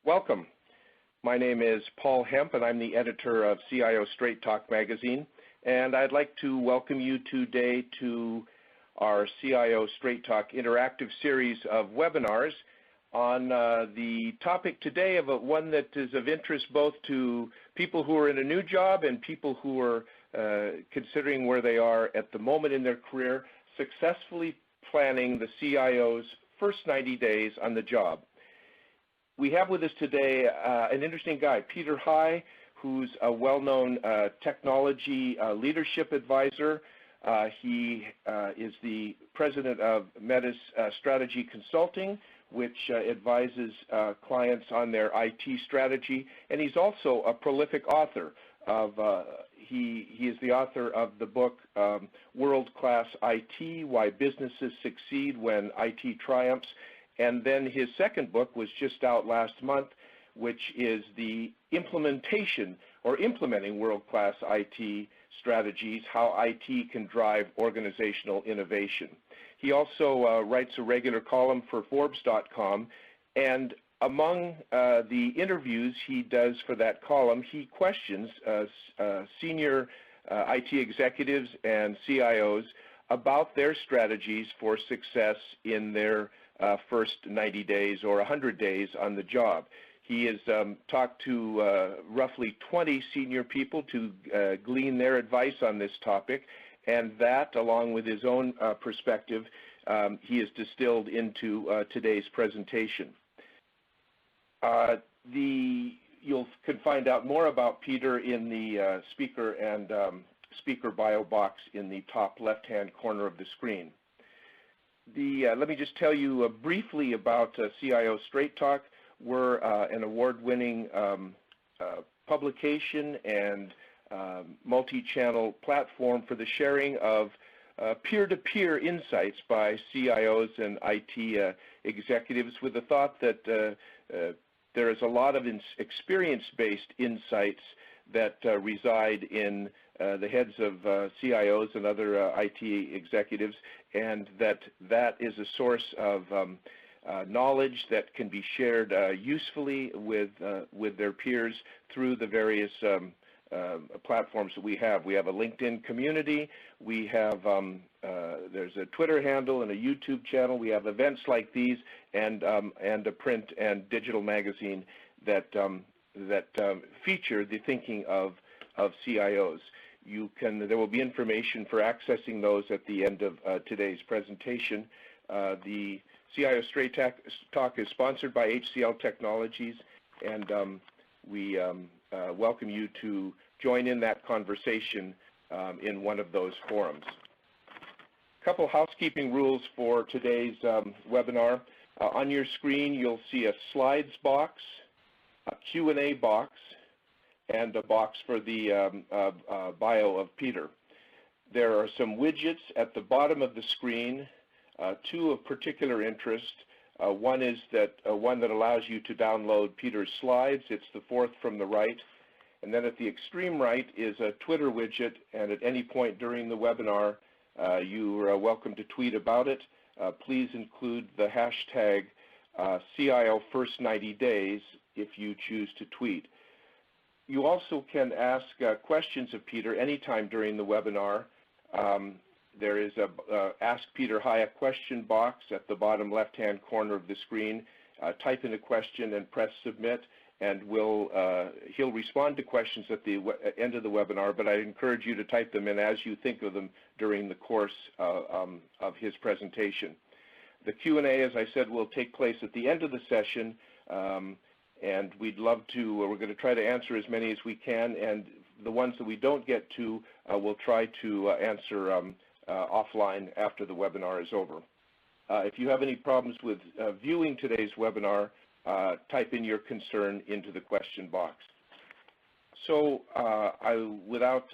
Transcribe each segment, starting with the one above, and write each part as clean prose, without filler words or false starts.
Welcome. My name is Paul Hemp, and I'm the editor of CIO Straight Talk magazine. And I'd like to welcome you today to our CIO Straight Talk interactive series of webinars on the topic today of one that is of interest both to people who are in a new job and people who are considering where they are at the moment in their career, successfully planning the CIO's first 90 days on the job. We have with us today an interesting guy, Peter High, who's a well-known technology leadership advisor. He is the president of Metis Strategy Consulting, which advises clients on their IT strategy, and he's also a prolific author of, he is the author of the book World Class IT, Why Businesses Succeed When IT Triumphs. And then his second book was just out last month, which is the implementation or implementing world-class IT strategies, how IT can drive organizational innovation. He also writes a regular column for Forbes.com, and among the interviews he does for that column, he questions senior IT executives and CIOs about their strategies for success in their first 90 days or 100 days on the job. He has talked to roughly 20 senior people to glean their advice on this topic, and that, along with his own perspective, he has distilled into today's presentation. You can find out more about Peter in the speaker and speaker bio box in the top left-hand corner of the screen. Let me just tell you briefly about CIO Straight Talk. We're an award-winning publication and multi-channel platform for the sharing of peer-to-peer insights by CIOs and IT executives, with the thought that there is a lot of experience-based insights that reside in the heads of CIOs and other IT executives, and that is a source of knowledge that can be shared usefully with their peers through the various platforms that we have. We have a LinkedIn community. We have there's a Twitter handle and a YouTube channel. We have events like these, and a print and digital magazine that feature the thinking of CIOs. There will be information for accessing those at the end of today's presentation. The CIO Straight Talk is sponsored by HCL Technologies, and we welcome you to join in that conversation in one of those forums. A couple housekeeping rules for today's webinar. On your screen, you'll see a slides box, a Q&A box, and a box for the bio of Peter. There are some widgets at the bottom of the screen, two of particular interest. One is one that allows you to download Peter's slides. It's the fourth from the right. And then at the extreme right is a Twitter widget, and at any point during the webinar, you are welcome to tweet about it. Please include the hashtag CIO First 90 Days if you choose to tweet. You also can ask questions of Peter anytime during the webinar. There is a Ask Peter High a question box at the bottom left-hand corner of the screen. Type in a question and press submit, and he'll respond to questions at the end of the webinar, but I encourage you to type them in as you think of them during the course of his presentation. The Q&A, as I said, will take place at the end of the session, and we'd love to, we're going to try to answer as many as we can, and the ones that we don't get to, we'll try to answer offline after the webinar is over. If you have any problems with viewing today's webinar, type in your concern into the question box. So without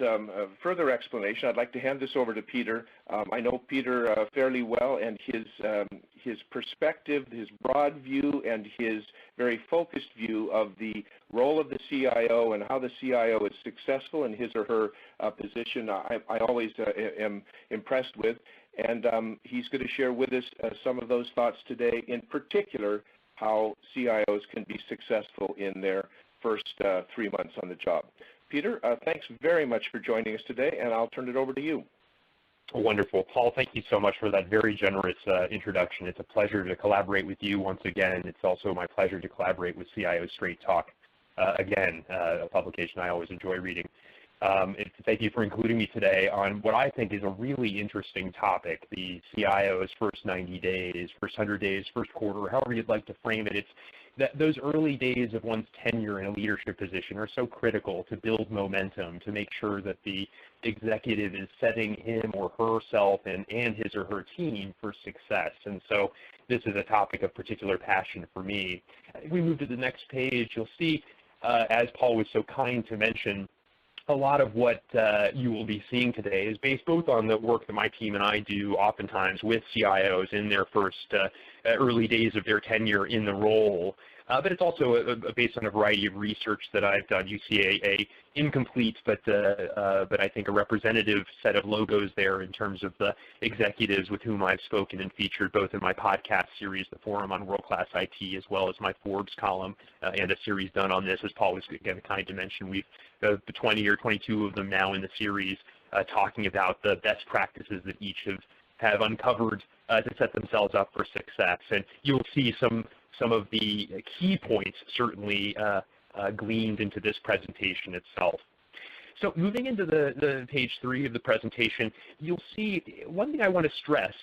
further explanation, I'd like to hand this over to Peter. I know Peter fairly well, and his perspective, his broad view, and his very focused view of the role of the CIO and how the CIO is successful in his or her position, I always am impressed with. And he's going to share with us some of those thoughts today, in particular how CIOs can be successful in their first 3 months on the job. Peter, thanks very much for joining us today, and I'll turn it over to you. Wonderful. Paul, thank you so much for that very generous introduction. It's a pleasure to collaborate with you once again. It's also my pleasure to collaborate with CIO Straight Talk, again, a publication I always enjoy reading. Thank you for including me today on what I think is a really interesting topic, the CIO's first 90 days, first 100 days, first quarter, however you'd like to frame it. It's that those early days of one's tenure in a leadership position are so critical to build momentum, to make sure that the executive is setting him or herself and his or her team for success. And so this is a topic of particular passion for me. If we move to the next page, you'll see, as Paul was so kind to mention, a lot of what you will be seeing today is based both on the work that my team and I do oftentimes with CIOs in their first early days of their tenure in the role, but it's also based on a variety of research that I've done. You see a incomplete but I think a representative set of logos there in terms of the executives with whom I've spoken and featured both in my podcast series, The Forum on World-Class IT, as well as my Forbes column and a series done on this, as Paul was again kind to mention. We've 20 or 22 of them now in the series talking about the best practices that each have uncovered to set themselves up for success. And you'll see some of the key points certainly gleaned into this presentation itself. So moving into the page 3 of the presentation, you'll see one thing I want to stress,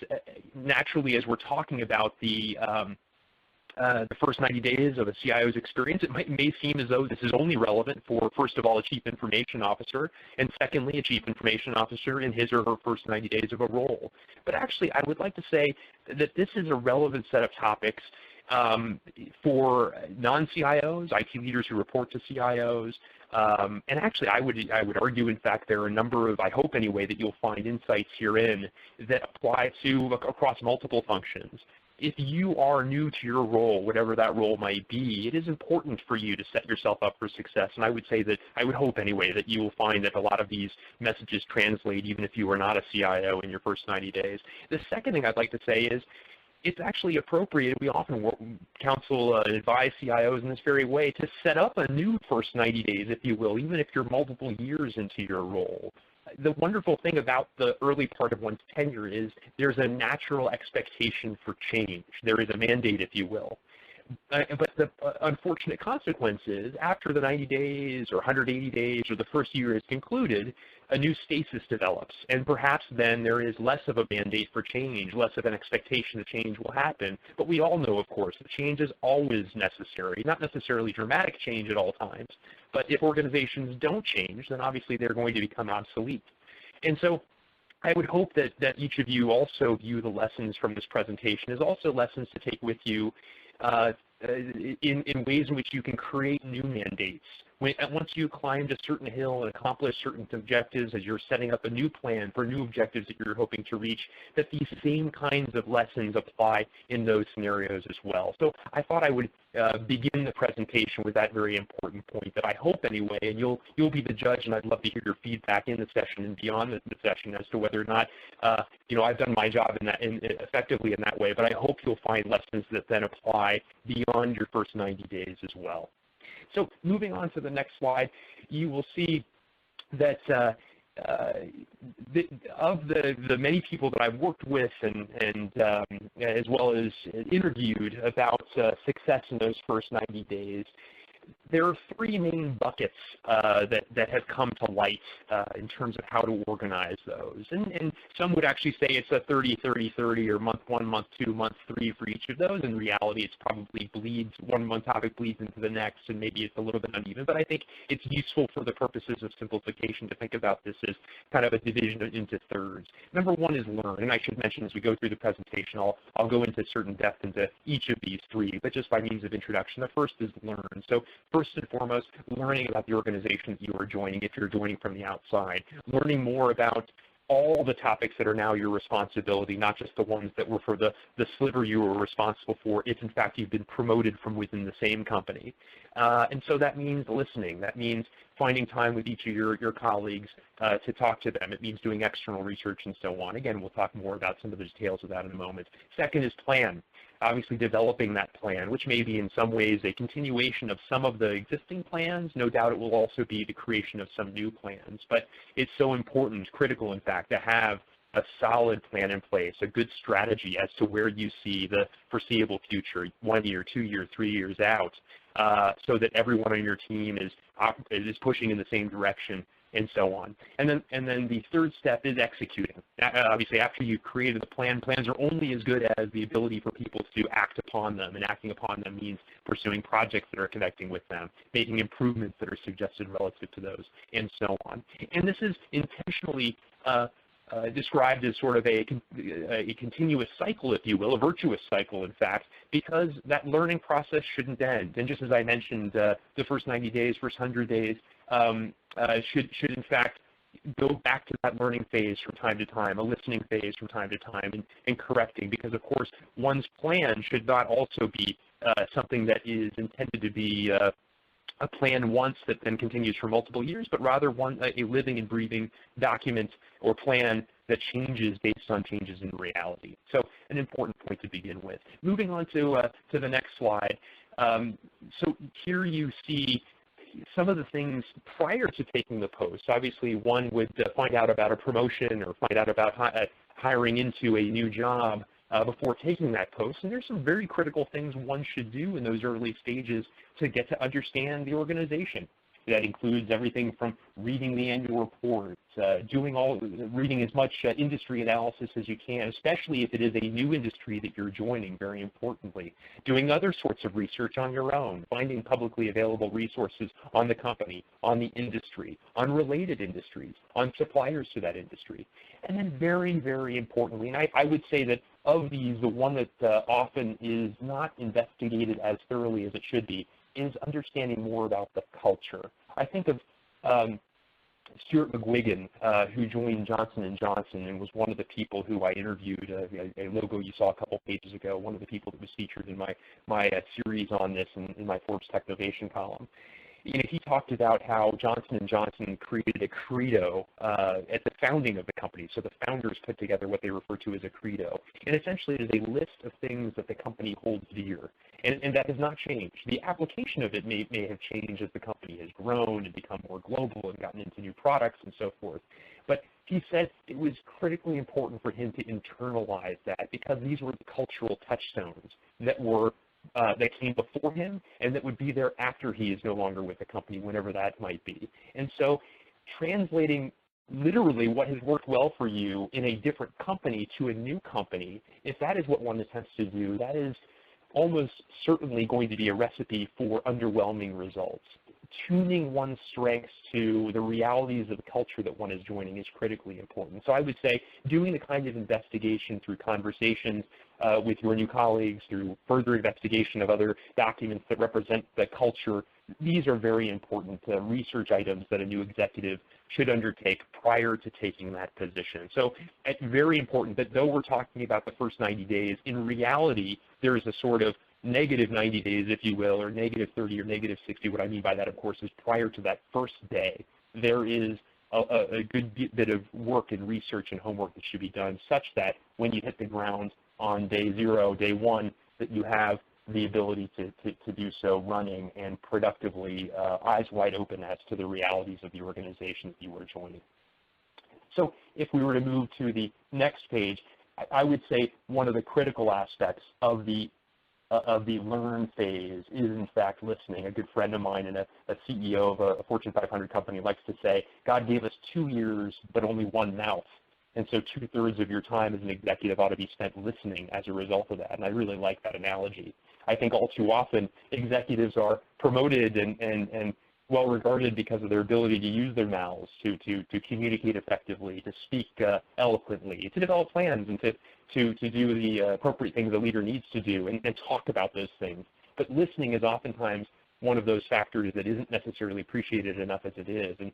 naturally as we're talking about the first 90 days of a CIO's experience, it may seem as though this is only relevant for, first of all, a chief information officer, and secondly, a chief information officer in his or her first 90 days of a role. But actually, I would like to say that this is a relevant set of topics for non-CIOs, IT leaders who report to CIOs, and actually I would argue, in fact, there are a number of, I hope anyway, that you'll find insights herein that apply to across multiple functions. If you are new to your role, whatever that role might be, it is important for you to set yourself up for success. And I would say that, I would hope anyway, that you will find that a lot of these messages translate even if you are not a CIO in your first 90 days. The second thing I'd like to say is, it's actually appropriate, we often counsel and advise CIOs in this very way, to set up a new first 90 days, if you will, even if you're multiple years into your role. The wonderful thing about the early part of one's tenure is there's a natural expectation for change. There is a mandate, if you will. But the unfortunate consequence is, after the 90 days or 180 days or the first year is concluded, a new stasis develops. And perhaps then there is less of a mandate for change, less of an expectation that change will happen. But we all know, of course, that change is always necessary, not necessarily dramatic change at all times. But if organizations don't change, then obviously they're going to become obsolete. And so I would hope that each of you also view the lessons from this presentation as also lessons to take with you in ways in which you can create new mandates. Once you climbed a certain hill and accomplished certain objectives, as you're setting up a new plan for new objectives that you're hoping to reach, that these same kinds of lessons apply in those scenarios as well. So I thought I would begin the presentation with that very important point that I hope anyway, and you'll be the judge, and I'd love to hear your feedback in the session and beyond the session as to whether or not I've done my job effectively in that way, but I hope you'll find lessons that then apply beyond your first 90 days as well. So moving on to the next slide, you will see that of the many people that I've worked with and as well as interviewed about success in those first 90 days, there are 3 main buckets that have come to light in terms of how to organize those. And some would actually say it's a 30-30-30 or month 1, month 2, month 3 for each of those. In reality, it's probably bleeds, one topic bleeds into the next, and maybe it's a little bit uneven. But I think it's useful for the purposes of simplification to think about this as kind of a division into thirds. Number 1 is learn. And I should mention as we go through the presentation, I'll go into certain depth into each of these 3, but just by means of introduction. The first is learn. So first and foremost, learning about the organization that you are joining if you're joining from the outside. Learning more about all the topics that are now your responsibility, not just the ones that were for the sliver you were responsible for if, in fact, you've been promoted from within the same company. And so that means listening. That means finding time with each of your colleagues to talk to them. It means doing external research and so on. Again, we'll talk more about some of the details of that in a moment. Second is plan. obviously developing that plan, which may be in some ways a continuation of some of the existing plans. No doubt it will also be the creation of some new plans. But it's so important, critical in fact, to have a solid plan in place, a good strategy as to where you see the foreseeable future, 1 year, 2 years, 3 years out, so that everyone on your team is pushing in the same direction, and so on. And then the third step is executing. Obviously, after you've created the plan, plans are only as good as the ability for people to act upon them, and acting upon them means pursuing projects that are connecting with them, making improvements that are suggested relative to those, and so on. And this is intentionally described as sort of a continuous cycle, if you will, a virtuous cycle, in fact, because that learning process shouldn't end. And just as I mentioned, the first 90 days, first 100 days should in fact go back to that learning phase from time to time, a listening phase from time to time, and correcting, because of course one's plan should not also be something that is intended to be a plan once that then continues for multiple years, but rather a living and breathing document or plan that changes based on changes in reality. So an important point to begin with. Moving on to the next slide. So here you see some of the things prior to taking the post. Obviously, one would find out about a promotion or find out about hiring into a new job before taking that post. And there's some very critical things one should do in those early stages to get to understand the organization. That includes everything from reading the annual report, reading as much industry analysis as you can, especially if it is a new industry that you're joining, very importantly. Doing other sorts of research on your own, finding publicly available resources on the company, on the industry, on related industries, on suppliers to that industry. And then very, very importantly, and I would say that of these, the one that often is not investigated as thoroughly as it should be is understanding more about the culture. I think of Stuart McGuigan, who joined Johnson & Johnson and was one of the people who I interviewed, a logo you saw a couple pages ago, one of the people that was featured in my series on this in my Forbes Technovation column. You know, he talked about how Johnson & Johnson created a credo at the founding of the company. So the founders put together what they refer to as a credo. And essentially it is a list of things that the company holds dear. And that has not changed. The application of it may have changed as the company has grown and become more global and gotten into new products and so forth. But he said it was critically important for him to internalize that, because these were the cultural touchstones that came before him and that would be there after he is no longer with the company, whenever that might be. And so translating literally what has worked well for you in a different company to a new company, if that is what one attempts to do, that is almost certainly going to be a recipe for underwhelming results. Tuning one's strengths to the realities of the culture that one is joining is critically important. So I would say doing the kind of investigation through conversations with your new colleagues, through further investigation of other documents that represent the culture, these are very important research items that a new executive should undertake prior to taking that position. So it's very important that though we're talking about the first 90 days, in reality, there is a sort of negative 90 days, if you will, or negative 30 or negative 60. What I mean by that, of course, is prior to that first day, there is a good bit of work and research and homework that should be done, such that when you hit the ground on day 0, day 1, that you have the ability to do so running and productively, eyes wide open as to the realities of the organization that you are joining. So if we were to move to the next page, I would say one of the critical aspects of the learn phase is, in fact, listening. A good friend of mine and a CEO of a Fortune 500 company likes to say, God gave us 2 ears, but only 1 mouth. And so 2/3 of your time as an executive ought to be spent listening as a result of that. And I really like that analogy. I think all too often executives are promoted and well regarded because of their ability to use their mouths, to communicate effectively, to speak eloquently, to develop plans, and to do the appropriate things a leader needs to do, and talk about those things. But listening is oftentimes one of those factors that isn't necessarily appreciated enough as it is. And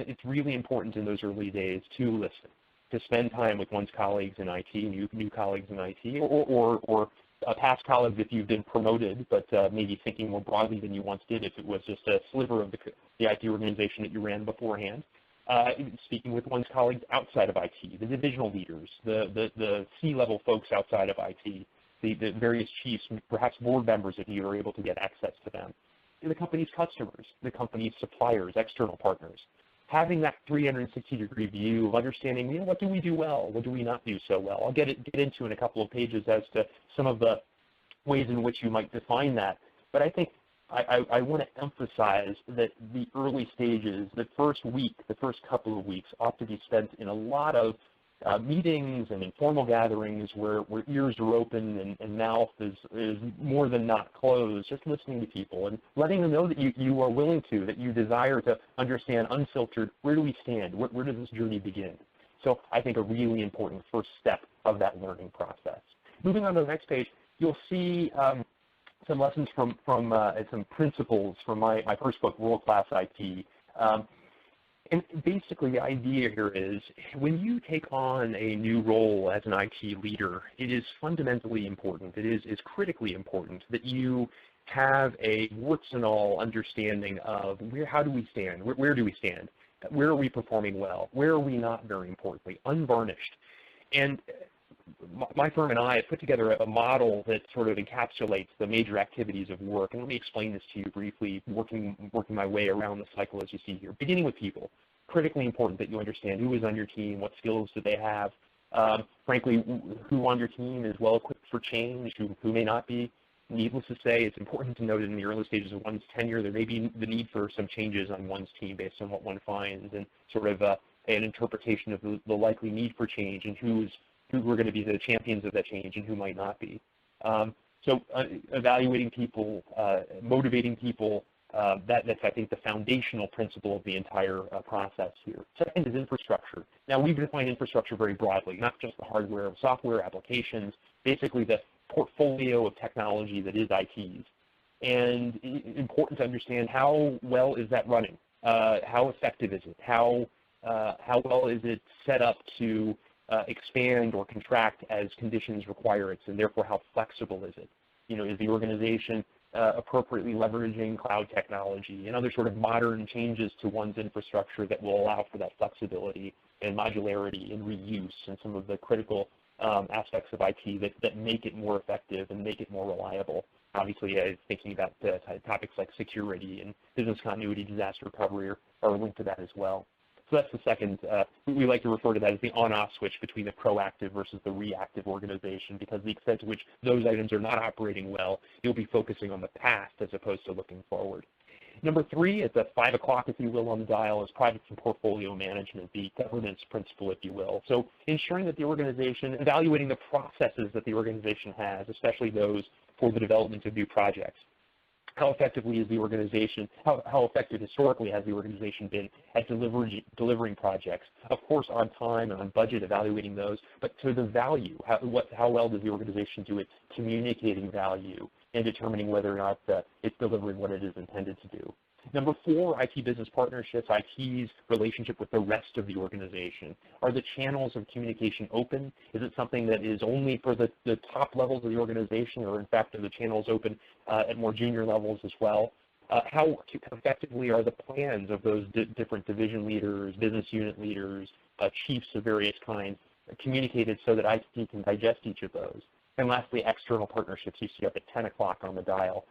it's really important in those early days to listen, to spend time with one's colleagues in IT, new colleagues in IT, or past colleagues if you've been promoted, but maybe thinking more broadly than you once did if it was just a sliver of the IT organization that you ran beforehand. Speaking with one's colleagues outside of IT, the divisional leaders, the C-level folks outside of IT, the various chiefs, perhaps board members if you are able to get access to them, the company's customers, the company's suppliers, external partners. Having that 360-degree view of understanding, what do we do well? What do we not do so well? I'll get into in a couple of pages as to some of the ways in which you might define that. But I think I want to emphasize that the early stages, the first week, the first couple of weeks ought to be spent in a lot of meetings and informal gatherings where ears are open and mouth is more than not closed, just listening to people and letting them know that you are willing to, that you desire to understand unfiltered, where do we stand, where does this journey begin? So I think a really important first step of that learning process. Moving on to the next page, you'll see some lessons from some principles from my first book, World Class IT. And basically the idea here is when you take on a new role as an IT leader, it is fundamentally important, it is critically important that you have a warts and all understanding of how do we stand, where do we stand, where are we performing well, where are we not, very importantly, unvarnished. And my firm and I have put together a model that sort of encapsulates the major activities of work. And let me explain this to you briefly, working my way around the cycle as you see here. Beginning with people. Critically important that you understand who is on your team, what skills do they have. Frankly, who on your team is well equipped for change, who may not be. Needless to say, it's important to note that in the early stages of one's tenure, there may be the need for some changes on one's team based on what one finds and sort of an interpretation of the likely need for change and who are going to be the champions of that change and who might not be. So evaluating people, motivating people, that's, I think, the foundational principle of the entire process here. Second is infrastructure. Now, we've defined infrastructure very broadly, not just the hardware, software, applications, basically the portfolio of technology that is IT's. And it's important to understand how well is that running? How effective is it? How well is it set up to expand or contract as conditions require it, and therefore how flexible is it? Is the organization appropriately leveraging cloud technology and other sort of modern changes to one's infrastructure that will allow for that flexibility and modularity and reuse and some of the critical aspects of IT that make it more effective and make it more reliable. Obviously, thinking about topics like security and business continuity, disaster recovery are linked to that as well. So that's the second, we like to refer to that as the on-off switch between the proactive versus the reactive organization, because the extent to which those items are not operating well, you'll be focusing on the past as opposed to looking forward. Number three, at the 5 o'clock, if you will, on the dial, is project and portfolio management, the governance principle, if you will. So ensuring that the organization, evaluating the processes that the organization has, especially those for the development of new projects. How effectively is the organization, how effective historically has the organization been at delivering projects? Of course, on time and on budget, evaluating those, but to the value, how well does the organization do at communicating value and determining whether or not it's delivering what it is intended to do. Number four, IT business partnerships, IT's relationship with the rest of the organization. Are the channels of communication open? Is it something that is only for the top levels of the organization, or in fact are the channels open at more junior levels as well? How effectively are the plans of those different division leaders, business unit leaders, chiefs of various kinds communicated so that IT can digest each of those? And lastly, external partnerships you see up at 10 o'clock on the dial.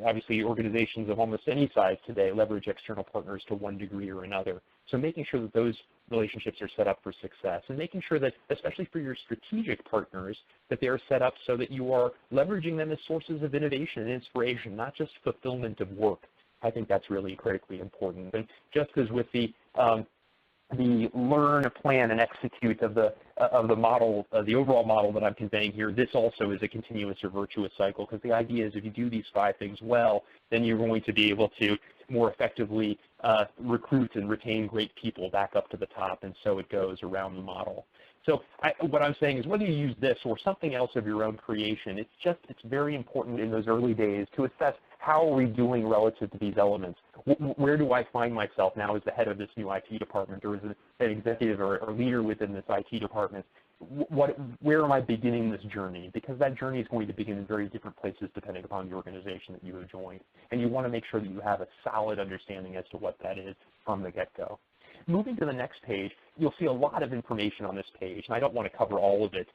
Obviously, organizations of almost any size today leverage external partners to one degree or another. So making sure that those relationships are set up for success, and making sure that, especially for your strategic partners, that they are set up so that you are leveraging them as sources of innovation and inspiration, not just fulfillment of work. I think that's really critically important. And just as with the learn, plan, and execute of the model, the overall model that I'm conveying here, this also is a continuous or virtuous cycle, because the idea is if you do these 5 things well, then you're going to be able to more effectively recruit and retain great people back up to the top, and so it goes around the model. So what I'm saying is whether you use this or something else of your own creation, it's very important in those early days to assess how are we doing relative to these elements. Where do I find myself now as the head of this new IT department, or as an executive or leader within this IT department? Where am I beginning this journey? Because that journey is going to begin in very different places depending upon the organization that you have joined. And you want to make sure that you have a solid understanding as to what that is from the get-go. Moving to the next page, you'll see a lot of information on this page, and I don't want to cover all of it,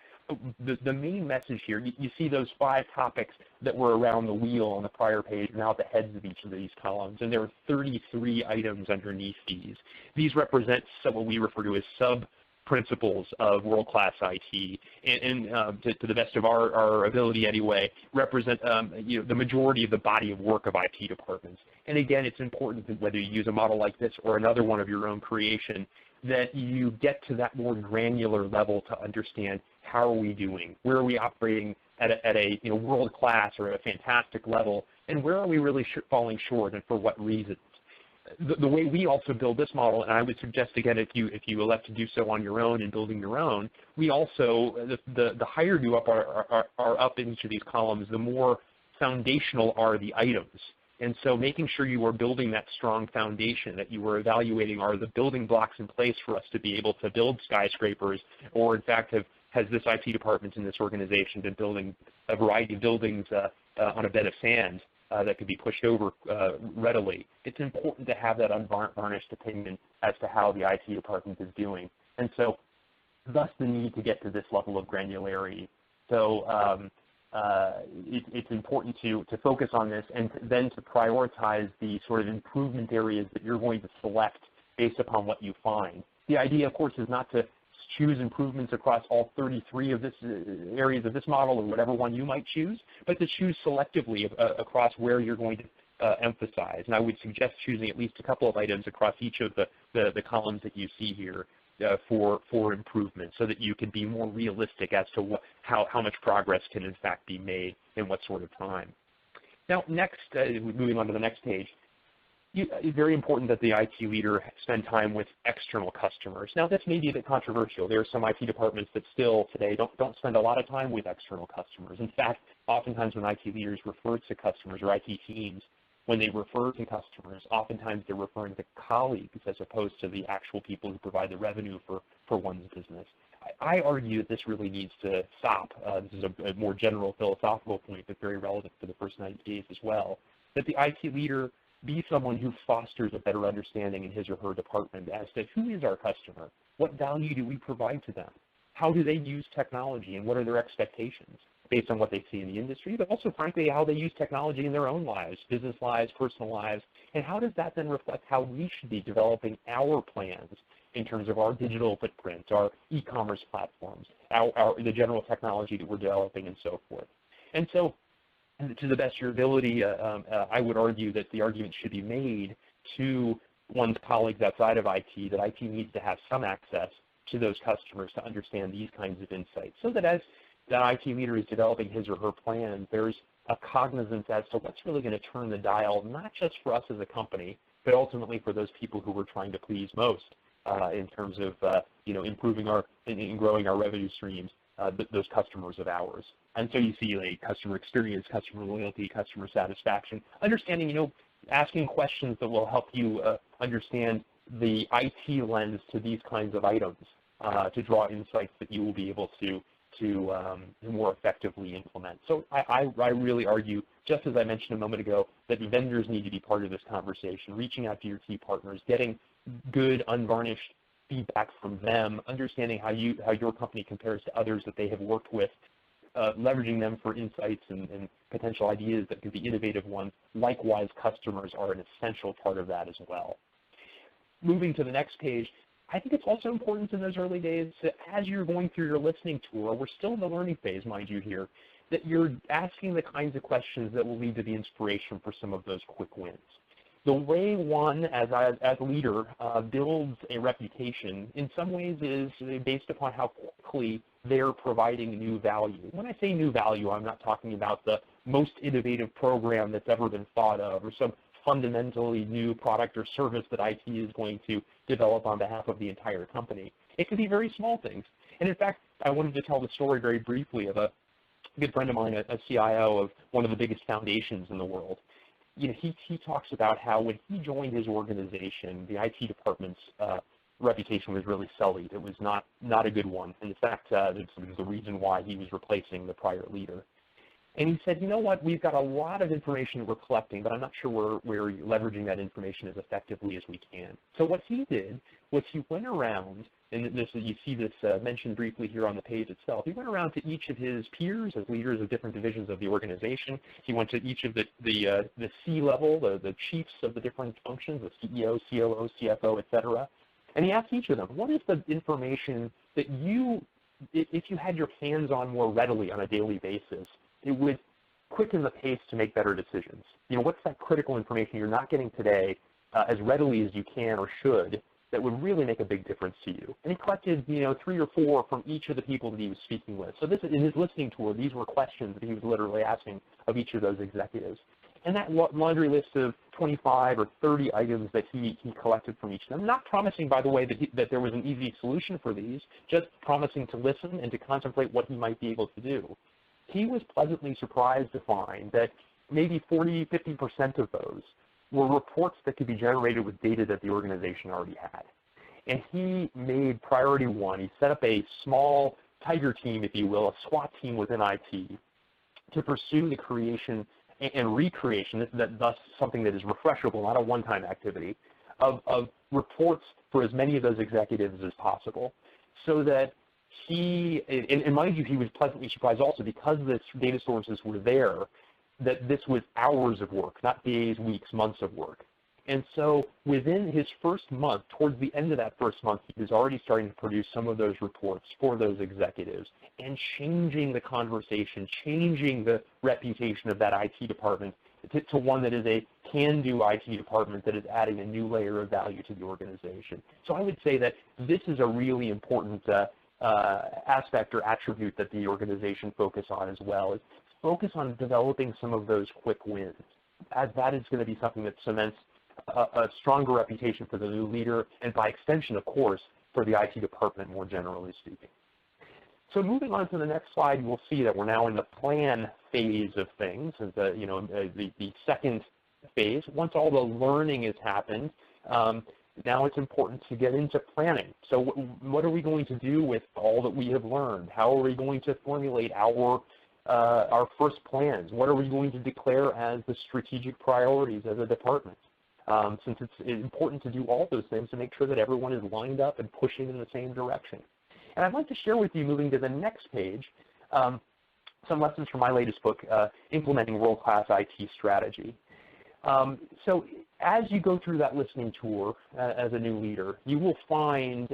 the main message here, you see those 5 topics that were around the wheel on the prior page, now at the heads of each of these columns, and there are 33 items underneath these. These represent what we refer to as sub-principles of world-class IT, and to the best of our ability anyway, represent the majority of the body of work of IT departments. And again, it's important that whether you use a model like this or another one of your own creation, that you get to that more granular level to understand how are we doing, where are we operating at a world-class or a fantastic level, and where are we really falling short and for what reasons. The way we also build this model, and I would suggest again if you elect to do so on your own and building your own, we also, the higher you are up in each of these columns, the more foundational are the items. And so making sure you are building that strong foundation, that you are evaluating are the building blocks in place for us to be able to build skyscrapers, or in fact has this IT department in this organization been building a variety of buildings on a bed of sand that could be pushed over readily. It's important to have that unvarnished opinion as to how the IT department is doing. And so thus the need to get to this level of granularity. So it's important to focus on this and then to prioritize the sort of improvement areas that you're going to select based upon what you find. The idea, of course, is not to choose improvements across all 33 of this areas of this model or whatever one you might choose, but to choose selectively across where you're going to emphasize. And I would suggest choosing at least a couple of items across each of the columns that you see here for improvement, so that you can be more realistic as to how much progress can in fact be made in what sort of time. Now, next, moving on to the next page, it's very important that the IT leader spend time with external customers. Now, this may be a bit controversial. There are some IT departments that still today don't spend a lot of time with external customers. In fact, oftentimes when IT leaders refer to customers or IT teams, when they refer to customers, oftentimes they're referring to colleagues as opposed to the actual people who provide the revenue for one's business. I argue that this really needs to stop. This is a more general philosophical point, but very relevant for the first 90 days as well, that the IT leader be someone who fosters a better understanding in his or her department as to who is our customer, what value do we provide to them, how do they use technology, and what are their expectations based on what they see in the industry, but also, frankly, how they use technology in their own lives, business lives, personal lives, and how does that then reflect how we should be developing our plans in terms of our digital footprint, our e-commerce platforms, the general technology that we're developing, and so forth. And so, to the best of your ability, I would argue that the argument should be made to one's colleagues outside of IT that IT needs to have some access to those customers to understand these kinds of insights, so that as the IT leader is developing his or her plan, there's a cognizance as to what's really going to turn the dial, not just for us as a company, but ultimately for those people who we're trying to please most in terms of improving and growing our revenue streams, those customers of ours. And so you see like customer experience, customer loyalty, customer satisfaction, understanding, asking questions that will help you understand the IT lens to these kinds of items to draw insights that you will be able to more effectively implement. So I really argue, just as I mentioned a moment ago, that vendors need to be part of this conversation, reaching out to your key partners, getting good, unvarnished feedback from them, understanding how your company compares to others that they have worked with, leveraging them for insights and potential ideas that could be innovative ones. Likewise, customers are an essential part of that as well. Moving to the next page, I think it's also important in those early days that as you're going through your listening tour, we're still in the learning phase, mind you here, that you're asking the kinds of questions that will lead to the inspiration for some of those quick wins. The way one, as a leader, builds a reputation in some ways is based upon how quickly they're providing new value. When I say new value, I'm not talking about the most innovative program that's ever been thought of or some fundamentally new product or service that IT is going to develop on behalf of the entire company. It could be very small things. And in fact, I wanted to tell the story very briefly of a good friend of mine, a CIO of one of the biggest foundations in the world. He talks about how when he joined his organization, the IT department's reputation was really sullied. It was not a good one. And in fact, this was the reason why he was replacing the prior leader. And he said, you know what, we've got a lot of information we're collecting, but I'm not sure we're leveraging that information as effectively as we can. So what he did was he went around, and this, you see this mentioned briefly here on the page itself, he went around to each of his peers as leaders of different divisions of the organization. He went to each of the C-level, the chiefs of the different functions, the CEO, COO, CFO, et cetera, and he asked each of them, what is the information that you, if you had your hands on more readily on a daily basis, it would quicken the pace to make better decisions? You know, what's that critical information you're not getting today as readily as you can or should that would really make a big difference to you? And he collected, you know, 3 or 4 from each of the people that he was speaking with. So this, in his listening tour, these were questions that he was literally asking of each of those executives. And that laundry list of 25 or 30 items that he collected from each of them, not promising, by the way, that there was an easy solution for these, just promising to listen and to contemplate what he might be able to do. He was pleasantly surprised to find that maybe 40, 50% of those were reports that could be generated with data that the organization already had. And he made priority one. He set up a small tiger team, if you will, a SWAT team within IT, to pursue the creation and recreation, thus something that is refreshable, not a one-time activity, of reports for as many of those executives as possible, so that he, and mind you, he was pleasantly surprised also because the data sources were there, that this was hours of work, not days, weeks, months of work. And so within his first month, towards the end of that first month, he was already starting to produce some of those reports for those executives and changing the conversation, changing the reputation of that IT department to one that is a can-do IT department that is adding a new layer of value to the organization. So I would say that this is a really important aspect or attribute that the organization focus on as well, is focus on developing some of those quick wins, as that is going to be something that cements a stronger reputation for the new leader, and by extension, of course, for the IT department more generally speaking. So moving on to the next slide, we'll see that we're now in the plan phase of things, the second phase. Once all the learning has happened, now it's important to get into planning. So what are we going to do with all that we have learned? How are we going to formulate our first plans? What are we going to declare as the strategic priorities as a department? Since it's important to do all those things to make sure that everyone is lined up and pushing in the same direction. And I'd like to share with you, moving to the next page, some lessons from my latest book, Implementing World-Class IT Strategy. So as you go through that listening tour as a new leader, you will find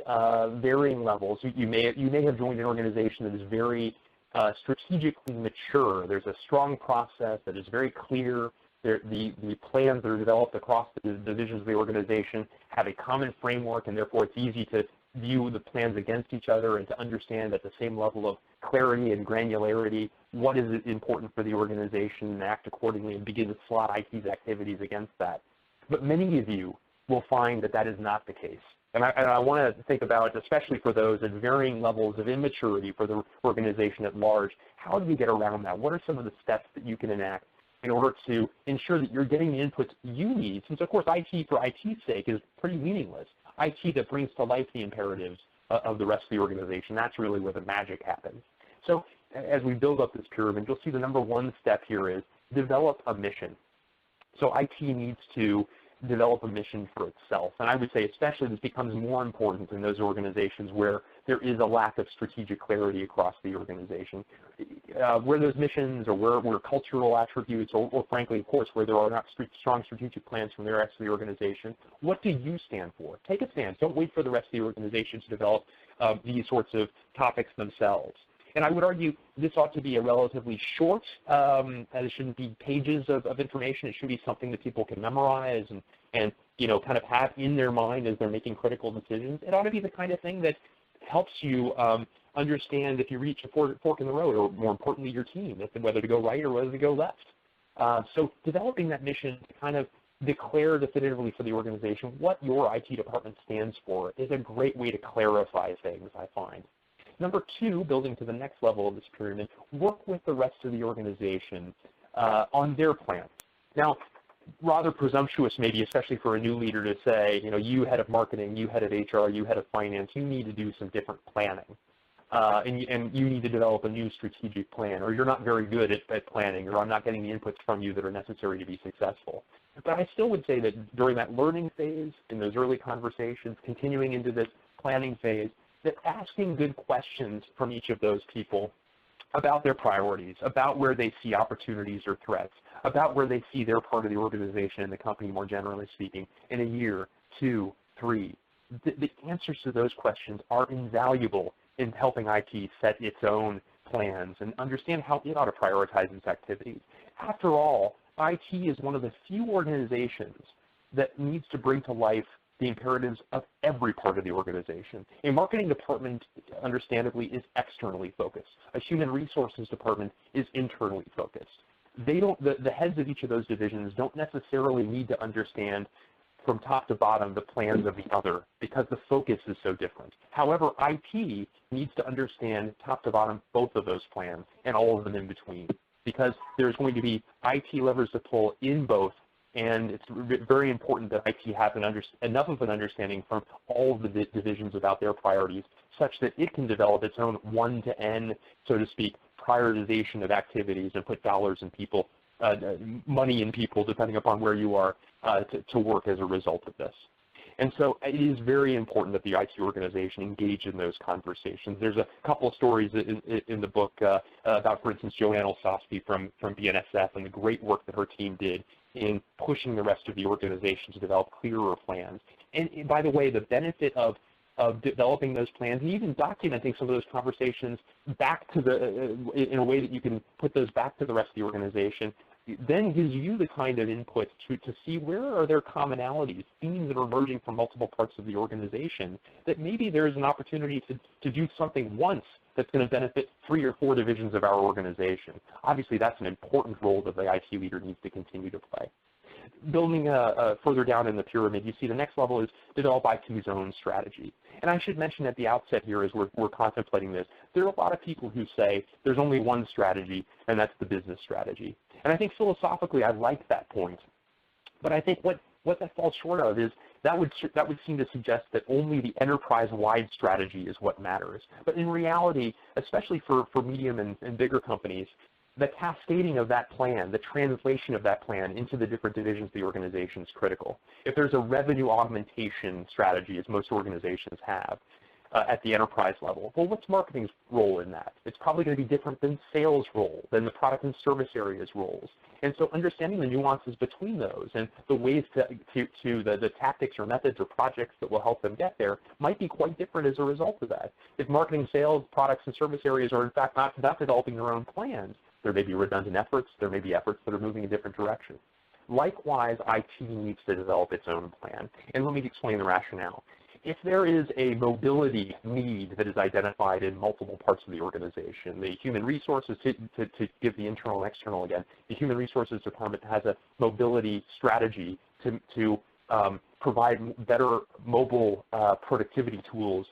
varying levels. You may have joined an organization that is very strategically mature. There's a strong process that is very clear. The plans that are developed across the divisions of the organization have a common framework, and therefore it's easy to view the plans against each other and to understand at the same level of clarity and granularity what is important for the organization and act accordingly and begin to slot IT's activities against that. But many of you will find that that is not the case. And I want to think about, especially for those at varying levels of immaturity for the organization at large, how do we get around that? What are some of the steps that you can enact in order to ensure that you're getting the inputs you need? Since, of course, IT for IT's sake is pretty meaningless. IT that brings to life the imperatives of the rest of the organization, that's really where the magic happens. So as we build up this pyramid, you'll see the number one step here is develop a mission. So IT needs to develop a mission for itself. And I would say especially this becomes more important in those organizations where there is a lack of strategic clarity across the organization. Where those missions or where cultural attributes or frankly, of course, where there are not strong strategic plans from the rest of the organization, what do you stand for? Take a stand. Don't wait for the rest of the organization to develop these sorts of topics themselves. And I would argue this ought to be a relatively short, it shouldn't be pages of information. It should be something that people can memorize and kind of have in their mind as they're making critical decisions. It ought to be the kind of thing that helps you understand if you reach a fork in the road, or more importantly, your team, whether to go right or whether to go left. So developing that mission to kind of declare definitively for the organization what your IT department stands for is a great way to clarify things, I find. Number two, building to the next level of this pyramid, work with the rest of the organization on their plans. Now, rather presumptuous maybe, especially for a new leader, to say, you head of marketing, you head of HR, you head of finance, you need to do some different planning. and you need to develop a new strategic plan, or you're not very good at planning, or I'm not getting the inputs from you that are necessary to be successful. But I still would say that during that learning phase, in those early conversations, continuing into this planning phase, that asking good questions from each of those people about their priorities, about where they see opportunities or threats, about where they see their part of the organization and the company more generally speaking in a year, 2, 3. The answers to those questions are invaluable in helping IT set its own plans and understand how it ought to prioritize its activities. After all, IT is one of the few organizations that needs to bring to life the imperatives of every part of the organization. A marketing department, understandably, is externally focused. A human resources department is internally focused. The heads of each of those divisions don't necessarily need to understand from top to bottom the plans of the other because the focus is so different. However, IT needs to understand top to bottom both of those plans and all of them in between, because there's going to be IT levers to pull in both, and it's very important that IT has enough of an understanding from all of the divisions about their priorities such that it can develop its own 1 to N, so to speak, prioritization of activities and put dollars in people, money in people, depending upon where you are, to work as a result of this. And so it is very important that the IT organization engage in those conversations. There's a couple of stories in the book about, for instance, Joanne Olsofsky from BNSF and the great work that her team did in pushing the rest of the organization to develop clearer plans. And by the way, the benefit of developing those plans and even documenting some of those conversations back to in a way that you can put those back to the rest of the organization then gives you the kind of input to see where are there commonalities, themes that are emerging from multiple parts of the organization, that maybe there's an opportunity to do something once that's going to benefit 3 or 4 divisions of our organization. Obviously, that's an important role that the IT leader needs to continue to play. Building further down in the pyramid, you see the next level is develop IT's own strategy. And I should mention at the outset here as we're contemplating this, there are a lot of people who say there's only one strategy, and that's the business strategy. And I think philosophically I like that point. But I think what that falls short of is that would seem to suggest that only the enterprise-wide strategy is what matters. But in reality, especially for medium and bigger companies, the cascading of that plan, the translation of that plan into the different divisions of the organization is critical. If there's a revenue augmentation strategy, as most organizations have, at the enterprise level, well, what's marketing's role in that? It's probably going to be different than sales' role, than the product and service areas' roles. And so understanding the nuances between those and the ways to the tactics or methods or projects that will help them get there might be quite different as a result of that. If marketing, sales, products, and service areas are in fact not developing their own plans, there may be redundant efforts, there may be efforts that are moving in different directions. Likewise, IT needs to develop its own plan. And let me explain the rationale. If there is a mobility need that is identified in multiple parts of the organization, the human resources, to give the internal and external again, the human resources department has a mobility strategy to provide better mobile productivity tools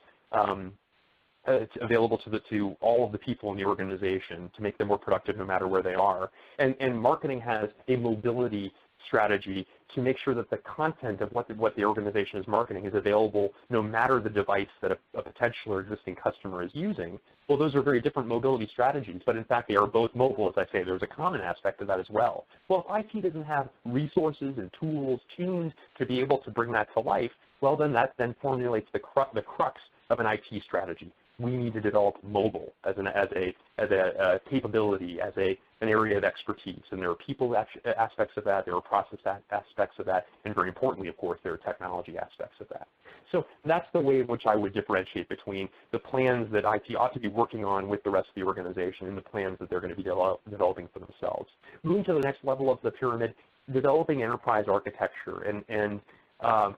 available to all of the people in the organization to make them more productive no matter where they are. And marketing has a mobility strategy to make sure that the content of what the organization is marketing is available no matter the device that a potential or existing customer is using. Well, those are very different mobility strategies, but in fact they are both mobile. As I say, there's a common aspect of that as well. Well, if IT doesn't have resources and tools tuned to be able to bring that to life, well, then that formulates the crux of an IT strategy. We need to develop mobile as a capability, as an area of expertise. And there are people aspects of that, there are process aspects of that, and very importantly, of course, there are technology aspects of that. So that's the way in which I would differentiate between the plans that IT ought to be working on with the rest of the organization and the plans that they're going to be developing for themselves. Moving to the next level of the pyramid, developing enterprise architecture and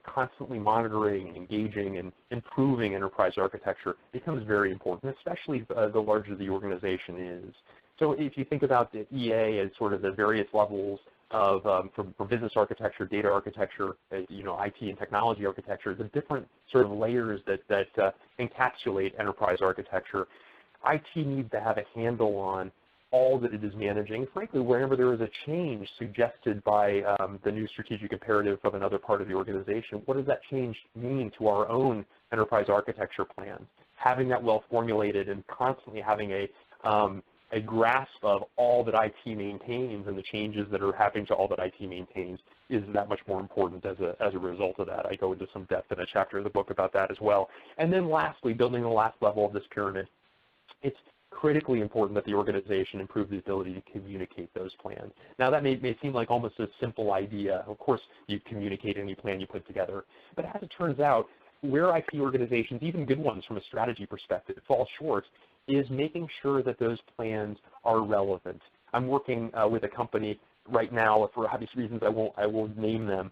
constantly monitoring, engaging, and improving enterprise architecture becomes very important, especially the larger the organization is. So if you think about the EA as sort of the various levels of from business architecture, data architecture, IT and technology architecture, the different sort of layers that encapsulate enterprise architecture, IT needs to have a handle on all that it is managing. Frankly, whenever there is a change suggested by the new strategic imperative of another part of the organization, what does that change mean to our own enterprise architecture plans? Having that well formulated and constantly having a grasp of all that IT maintains and the changes that are happening to all that IT maintains is that much more important as a result of that. I go into some depth in a chapter of the book about that as well. And then lastly, building the last level of this pyramid, it's critically important that the organization improve the ability to communicate those plans. Now that may seem like almost a simple idea. Of course, you communicate any plan you put together. But as it turns out, where IT organizations, even good ones from a strategy perspective, fall short is making sure that those plans are relevant. I'm working with a company right now, for obvious reasons I won't name them.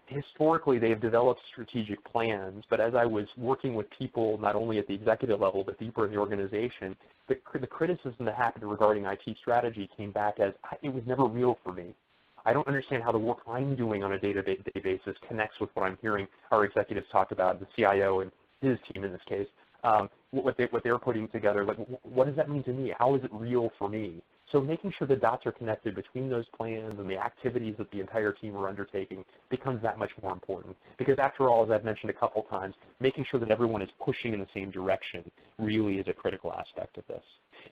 Historically, they have developed strategic plans, but as I was working with people not only at the executive level but deeper in the organization, the criticism that happened regarding IT strategy came back as it was never real for me. I don't understand how the work I'm doing on a day-to-day basis connects with what I'm hearing our executives talk about, the CIO and his team in this case, what they're putting together. Like, what does that mean to me? How is it real for me? So making sure the dots are connected between those plans and the activities that the entire team are undertaking becomes that much more important. Because after all, as I've mentioned a couple times, making sure that everyone is pushing in the same direction really is a critical aspect of this.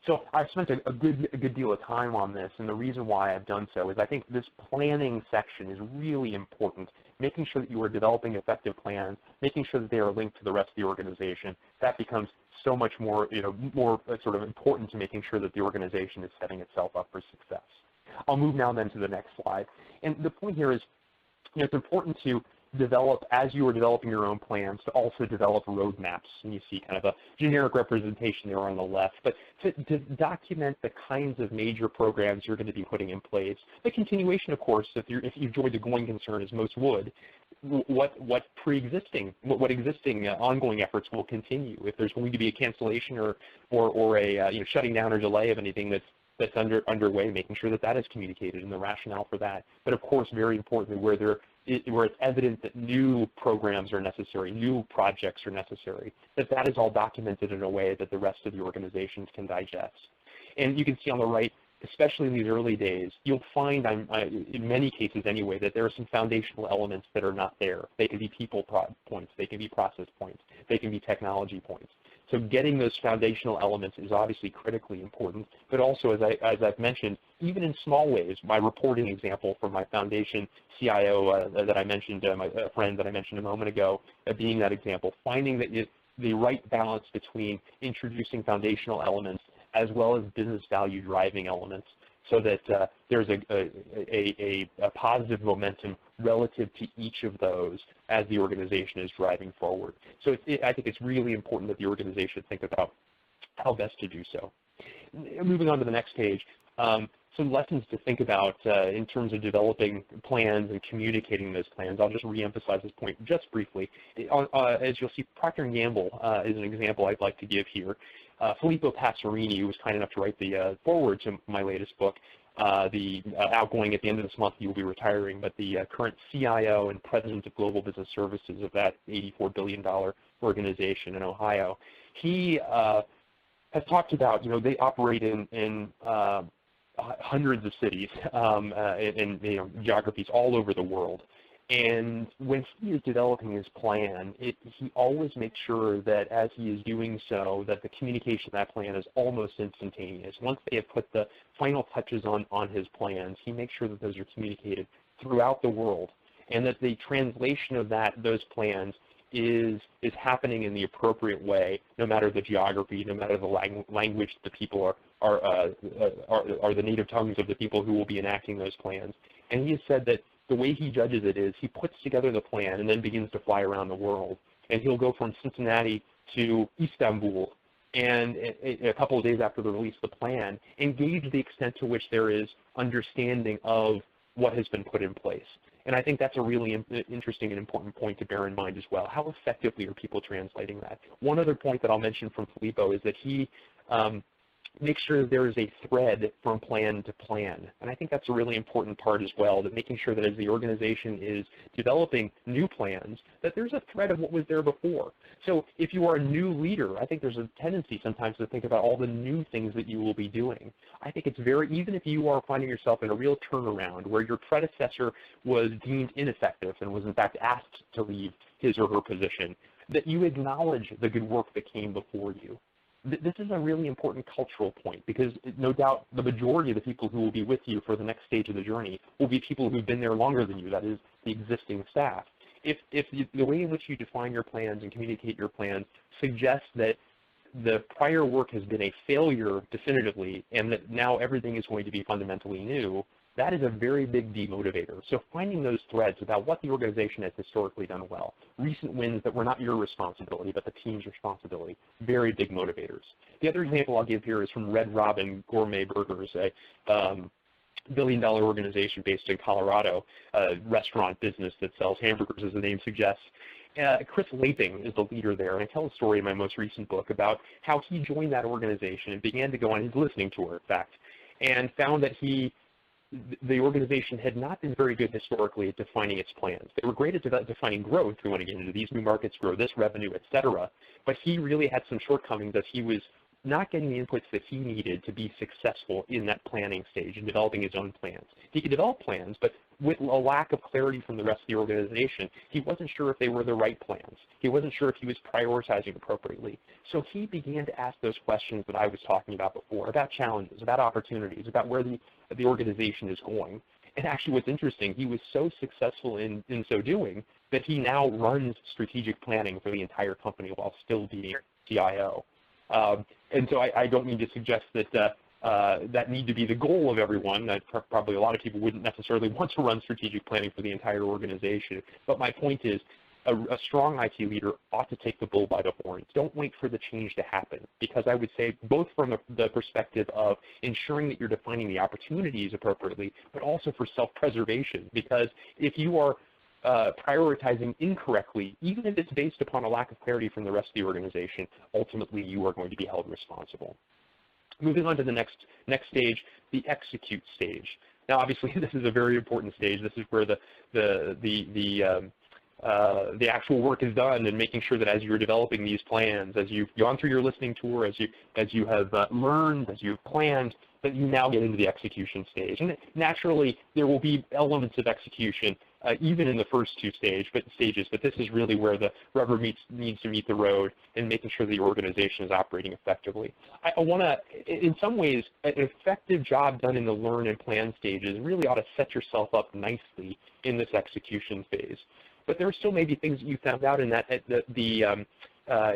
So I've spent a good deal of time on this, and the reason why I've done so is I think this planning section is really important, making sure that you are developing effective plans, making sure that they are linked to the rest of the organization. That becomes so much more, more sort of important to making sure that the organization is setting itself up for success. I'll move now then to the next slide. And the point here is, it's important to develop, as you are developing your own plans, to also develop roadmaps. And you see kind of a generic representation there on the left. But to document the kinds of major programs you're going to be putting in place, the continuation, of course, if you joined a going concern, as most would, what existing ongoing efforts will continue. If there's going to be a cancellation or a shutting down or delay of anything that's underway, making sure that is communicated and the rationale for that. But of course, very importantly, where it's evident that new programs are necessary, new projects are necessary, that is all documented in a way that the rest of the organizations can digest. And you can see on the right, especially in these early days, you'll find, in many cases anyway, that there are some foundational elements that are not there. They can be people points, they can be process points, they can be technology points. So getting those foundational elements is obviously critically important, but also, as I've mentioned, even in small ways, my reporting example from my foundation CIO that I mentioned, my friend that I mentioned a moment ago, being that example, finding that the right balance between introducing foundational elements as well as business value driving elements, so that there's a positive momentum relative to each of those as the organization is driving forward. So I think it's really important that the organization think about how best to do so. Moving on to the next page, some lessons to think about in terms of developing plans and communicating those plans. I'll just reemphasize this point just briefly. As you'll see, Procter & Gamble is an example I'd like to give here. Filippo Passerini, who was kind enough to write the foreword to my latest book, the outgoing at the end of this month, he will be retiring, but the current CIO and president of Global Business Services of that $84 billion organization in Ohio, he has talked about, they operate in hundreds of cities in geographies all over the world. And when he is developing his plan, he always makes sure that as he is doing so, that the communication of that plan is almost instantaneous. Once they have put the final touches on his plans, he makes sure that those are communicated throughout the world, and that the translation of those plans is happening in the appropriate way, no matter the geography, no matter the language the people are the native tongues of the people who will be enacting those plans. And he has said that the way he judges it is he puts together the plan and then begins to fly around the world. And he'll go from Cincinnati to Istanbul, and a couple of days after the release of the plan, engage the extent to which there is understanding of what has been put in place. And I think that's a really interesting and important point to bear in mind as well. How effectively are people translating that? One other point that I'll mention from Filippo is that he make sure that there is a thread from plan to plan. And I think that's a really important part as well, that making sure that as the organization is developing new plans, that there's a thread of what was there before. So if you are a new leader, I think there's a tendency sometimes to think about all the new things that you will be doing. I think it's even if you are finding yourself in a real turnaround where your predecessor was deemed ineffective and was in fact asked to leave his or her position, that you acknowledge the good work that came before you. This is a really important cultural point, because no doubt the majority of the people who will be with you for the next stage of the journey will be people who've been there longer than you, that is, the existing staff. If the way in which you define your plans and communicate your plans suggests that the prior work has been a failure definitively and that now everything is going to be fundamentally new, that is a very big demotivator. So finding those threads about what the organization has historically done well, recent wins that were not your responsibility but the team's responsibility, very big motivators. The other example I'll give here is from Red Robin Gourmet Burgers, a billion-dollar organization based in Colorado, a restaurant business that sells hamburgers, as the name suggests. Chris Laping is the leader there, and I tell a story in my most recent book about how he joined that organization and began to go on his listening tour, in fact, and found that the organization had not been very good historically at defining its plans. They were great at defining growth. We want to get into these new markets, grow this revenue, et cetera. But he really had some shortcomings as he was not getting the inputs that he needed to be successful in that planning stage and developing his own plans. He could develop plans, but with a lack of clarity from the rest of the organization, he wasn't sure if they were the right plans. He wasn't sure if he was prioritizing appropriately. So he began to ask those questions that I was talking about before, about challenges, about opportunities, about where the organization is going. And actually what's interesting, he was so successful in so doing that he now runs strategic planning for the entire company while still being CIO. And so I don't mean to suggest that that need to be the goal of everyone. Probably a lot of people wouldn't necessarily want to run strategic planning for the entire organization. But my point is, a strong IT leader ought to take the bull by the horns. Don't wait for the change to happen, because I would say both from the perspective of ensuring that you're defining the opportunities appropriately, but also for self-preservation, because if you are prioritizing incorrectly, even if it's based upon a lack of clarity from the rest of the organization, ultimately you are going to be held responsible. Moving on to the next stage, the execute stage. Now, obviously, this is a very important stage. This is where the actual work is done, and making sure that as you're developing these plans, as you've gone through your listening tour, as you have learned, as you've planned, that you now get into the execution stage. And naturally, there will be elements of execution even in the first two stages, but this is really where the rubber needs to meet the road, and making sure the organization is operating effectively. I want to, in some ways, an effective job done in the learn and plan stages really ought to set yourself up nicely in this execution phase. But there are still maybe things that you found out in that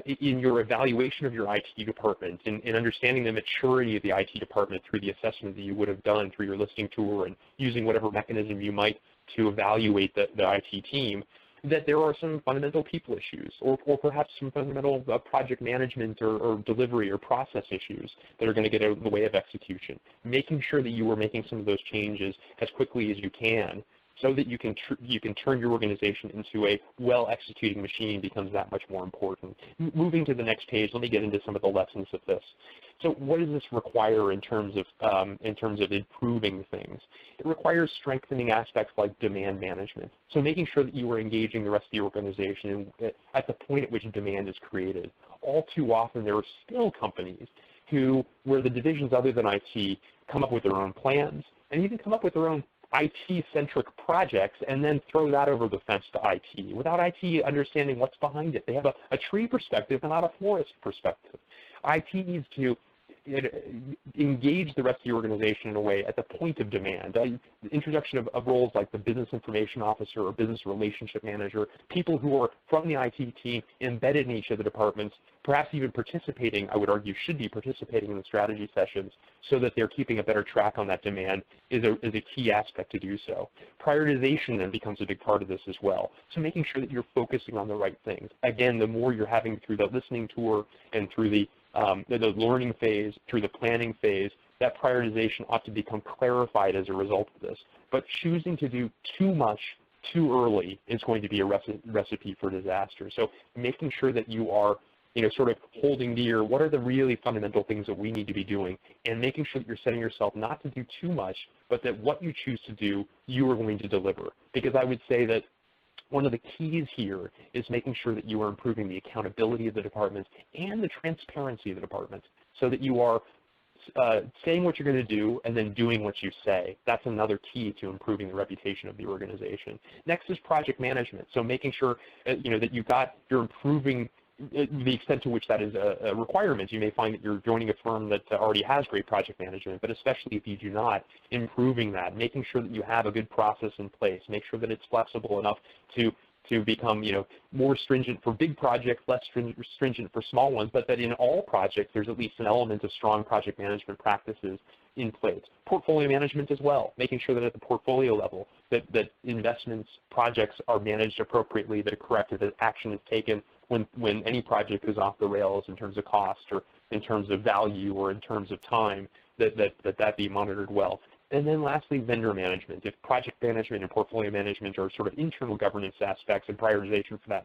in your evaluation of your IT department, in understanding the maturity of the IT department through the assessment that you would have done through your listening tour and using whatever mechanism you might to evaluate the IT team, that there are some fundamental people issues, or perhaps some fundamental project management or delivery or process issues that are going to get out of the way of execution. Making sure that you are making some of those changes as quickly as you can, so that you can turn your organization into a well-executing machine becomes that much more important. Moving to the next page, let me get into some of the lessons of this. So what does this require in terms of improving things? It requires strengthening aspects like demand management. So making sure that you are engaging the rest of the organization at the point at which demand is created. All too often, there are still companies where the divisions other than IT come up with their own plans and even come up with their own IT-centric projects and then throw that over the fence to IT without IT understanding what's behind it. They have a tree perspective and not a forest perspective. IT needs to engage the rest of the organization in a way at the point of demand. The introduction of roles like the business information officer or business relationship manager, people who are from the IT team embedded in each of the departments, perhaps even participating, I would argue should be participating in the strategy sessions so that they're keeping a better track on that demand is a key aspect to do so. Prioritization then becomes a big part of this as well. So making sure that you're focusing on the right things. Again, the more you're having through the listening tour and through the learning phase, through the planning phase, that prioritization ought to become clarified as a result of this. But choosing to do too much too early is going to be a recipe for disaster. So making sure that you are sort of holding dear, what are the really fundamental things that we need to be doing, and making sure that you're setting yourself not to do too much, but that what you choose to do, you are going to deliver. Because I would say that one of the keys here is making sure that you are improving the accountability of the department and the transparency of the department, so that you are saying what you're going to do and then doing what you say. That's another key to improving the reputation of the organization. Next is project management. So making sure that you're improving the extent to which that is a requirement. You may find that you're joining a firm that already has great project management, but especially if you do not, improving that, making sure that you have a good process in place, make sure that it's flexible enough to become, more stringent for big projects, less stringent for small ones, but that in all projects there's at least an element of strong project management practices in place. Portfolio management as well, making sure that at the portfolio level that investments, projects are managed appropriately, that a corrective action is taken when any project is off the rails in terms of cost or in terms of value or in terms of time, that be monitored well. And then lastly, vendor management. If project management and portfolio management are sort of internal governance aspects and prioritization for that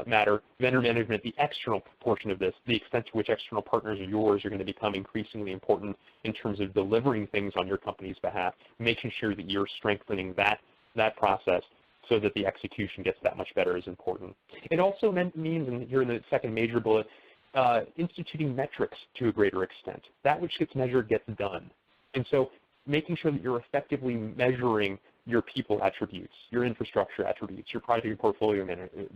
matter, vendor management, the external portion of this, the extent to which external partners of yours are going to become increasingly important in terms of delivering things on your company's behalf, making sure that you're strengthening that process so that the execution gets that much better is important. It also means, and here in the second major bullet, instituting metrics to a greater extent. That which gets measured gets done. And so making sure that you're effectively measuring your people attributes, your infrastructure attributes, your project and portfolio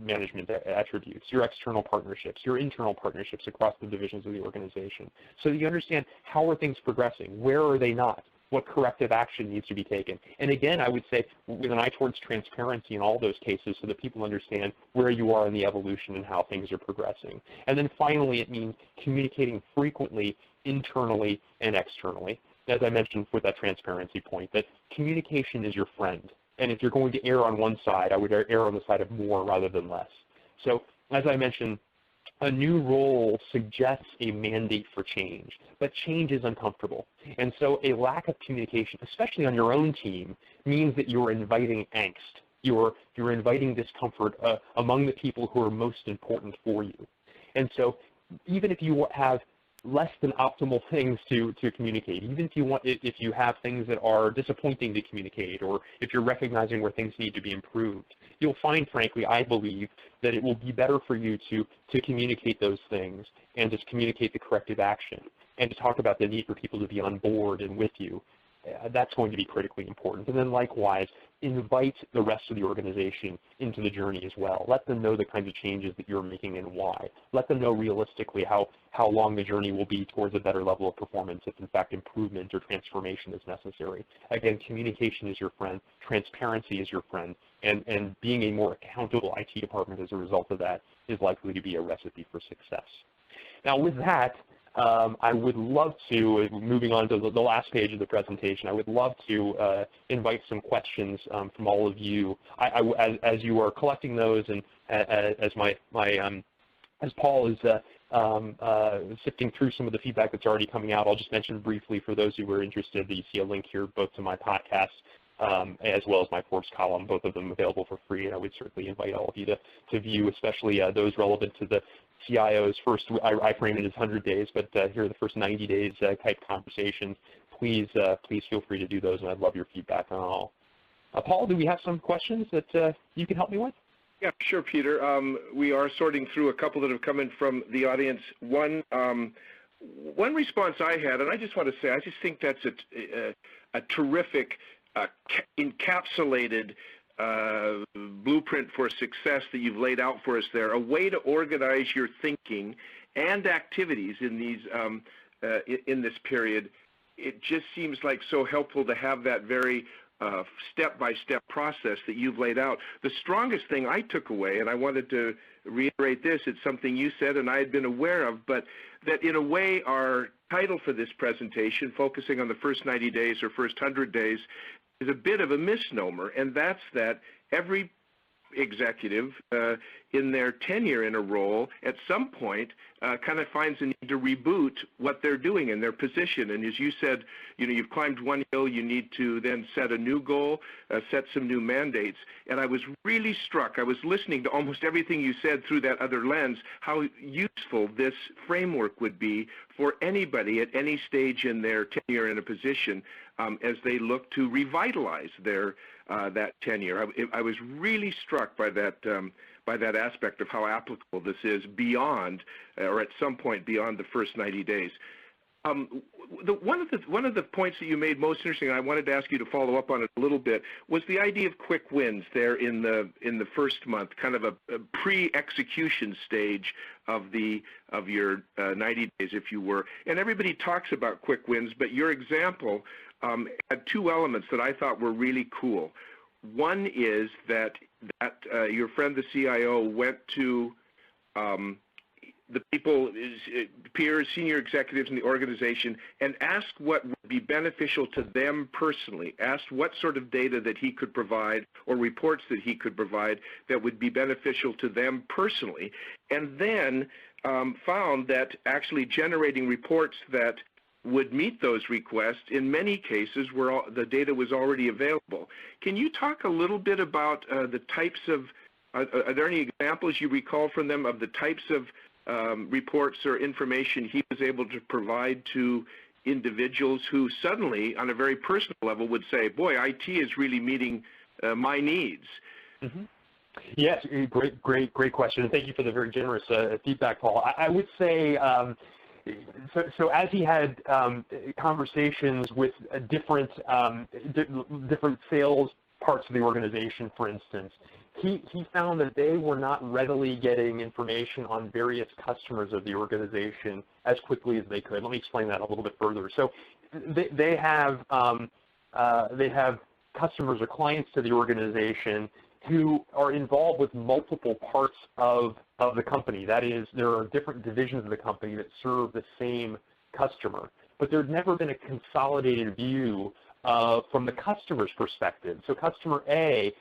management attributes, your external partnerships, your internal partnerships across the divisions of the organization, so that you understand how are things progressing, where are they not, what corrective action needs to be taken. And again, I would say with an eye towards transparency in all those cases so that people understand where you are in the evolution and how things are progressing. And then finally, it means communicating frequently, internally and externally. As I mentioned with that transparency point, that communication is your friend. And if you're going to err on one side, I would err on the side of more rather than less. So as I mentioned, a new role suggests a mandate for change, but change is uncomfortable. And so a lack of communication, especially on your own team, means that you're inviting angst. You're inviting discomfort among the people who are most important for you. And so even if you have less than optimal things to communicate, even if you have things that are disappointing to communicate, or if you're recognizing where things need to be improved, you'll find, frankly, I believe, that it will be better for you to communicate those things and just communicate the corrective action and to talk about the need for people to be on board and with you. That's going to be critically important. And then likewise, invite the rest of the organization into the journey as well. Let them know the kinds of changes that you're making and why. Let them know realistically how long the journey will be towards a better level of performance if in fact improvement or transformation is necessary. Again, communication is your friend, transparency is your friend, and being a more accountable IT department as a result of that is likely to be a recipe for success. Now with that, I would love to, moving on to the last page of the presentation, I would love to invite some questions from all of you. As you are collecting those, and as as Paul is sifting through some of the feedback that's already coming out, I'll just mention briefly for those who are interested that you see a link here both to my podcast as well as my Forbes column, both of them available for free, and I would certainly invite all of you to view, especially those relevant to the CIOs. First, I frame it as 100 days, but here are the first 90 days type conversations. Please feel free to do those, and I'd love your feedback on all. Paul, do we have some questions that you can help me with? Yeah, sure, Peter. We are sorting through a couple that have come in from the audience. One response I had, and I just want to say, I just think that's a terrific encapsulated blueprint for success that you've laid out for us there, a way to organize your thinking and activities in these in this period. It just seems like so helpful to have that very step-by-step process that you've laid out. The strongest thing I took away, and I wanted to reiterate this, it's something you said and I had been aware of, but that in a way our title for this presentation, focusing on the first 90 days or first 100 days, is a bit of a misnomer, and that's that every executive in their tenure in a role at some point kind of finds a need to reboot what they're doing in their position. And as you said, you've climbed one hill, you need to then set a new goal, set some new mandates. And I was really struck, I was listening to almost everything you said through that other lens, how useful this framework would be for anybody at any stage in their tenure in a position as they look to revitalize their that tenure. I was really struck by that aspect of how applicable this is beyond, or at some point beyond the first 90 days. One of the points that you made most interesting, and I wanted to ask you to follow up on it a little bit, was the idea of quick wins there in the first month, kind of a pre-execution stage of your 90 days, if you were. And everybody talks about quick wins, but your example had two elements that I thought were really cool. One is that your friend, the CIO, went to the people, peers, senior executives in the organization, and asked what would be beneficial to them personally, asked what sort of data that he could provide or reports that he could provide that would be beneficial to them personally, and then found that actually generating reports that would meet those requests in many cases where the data was already available. Can you talk a little bit about the types of, are there any examples you recall from them of the types of reports or information he was able to provide to individuals who suddenly, on a very personal level, would say, boy, IT is really meeting my needs? Mm-hmm. Yes, great question, and thank you for the very generous feedback, Paul. I would say, so as he had conversations with different sales parts of the organization, for instance, he found that they were not readily getting information on various customers of the organization as quickly as they could. Let me explain that a little bit further. So they have customers or clients to the organization who are involved with multiple parts of the company. That is, there are different divisions of the company that serve the same customer, but there's never been a consolidated view from the customer's perspective. So customer A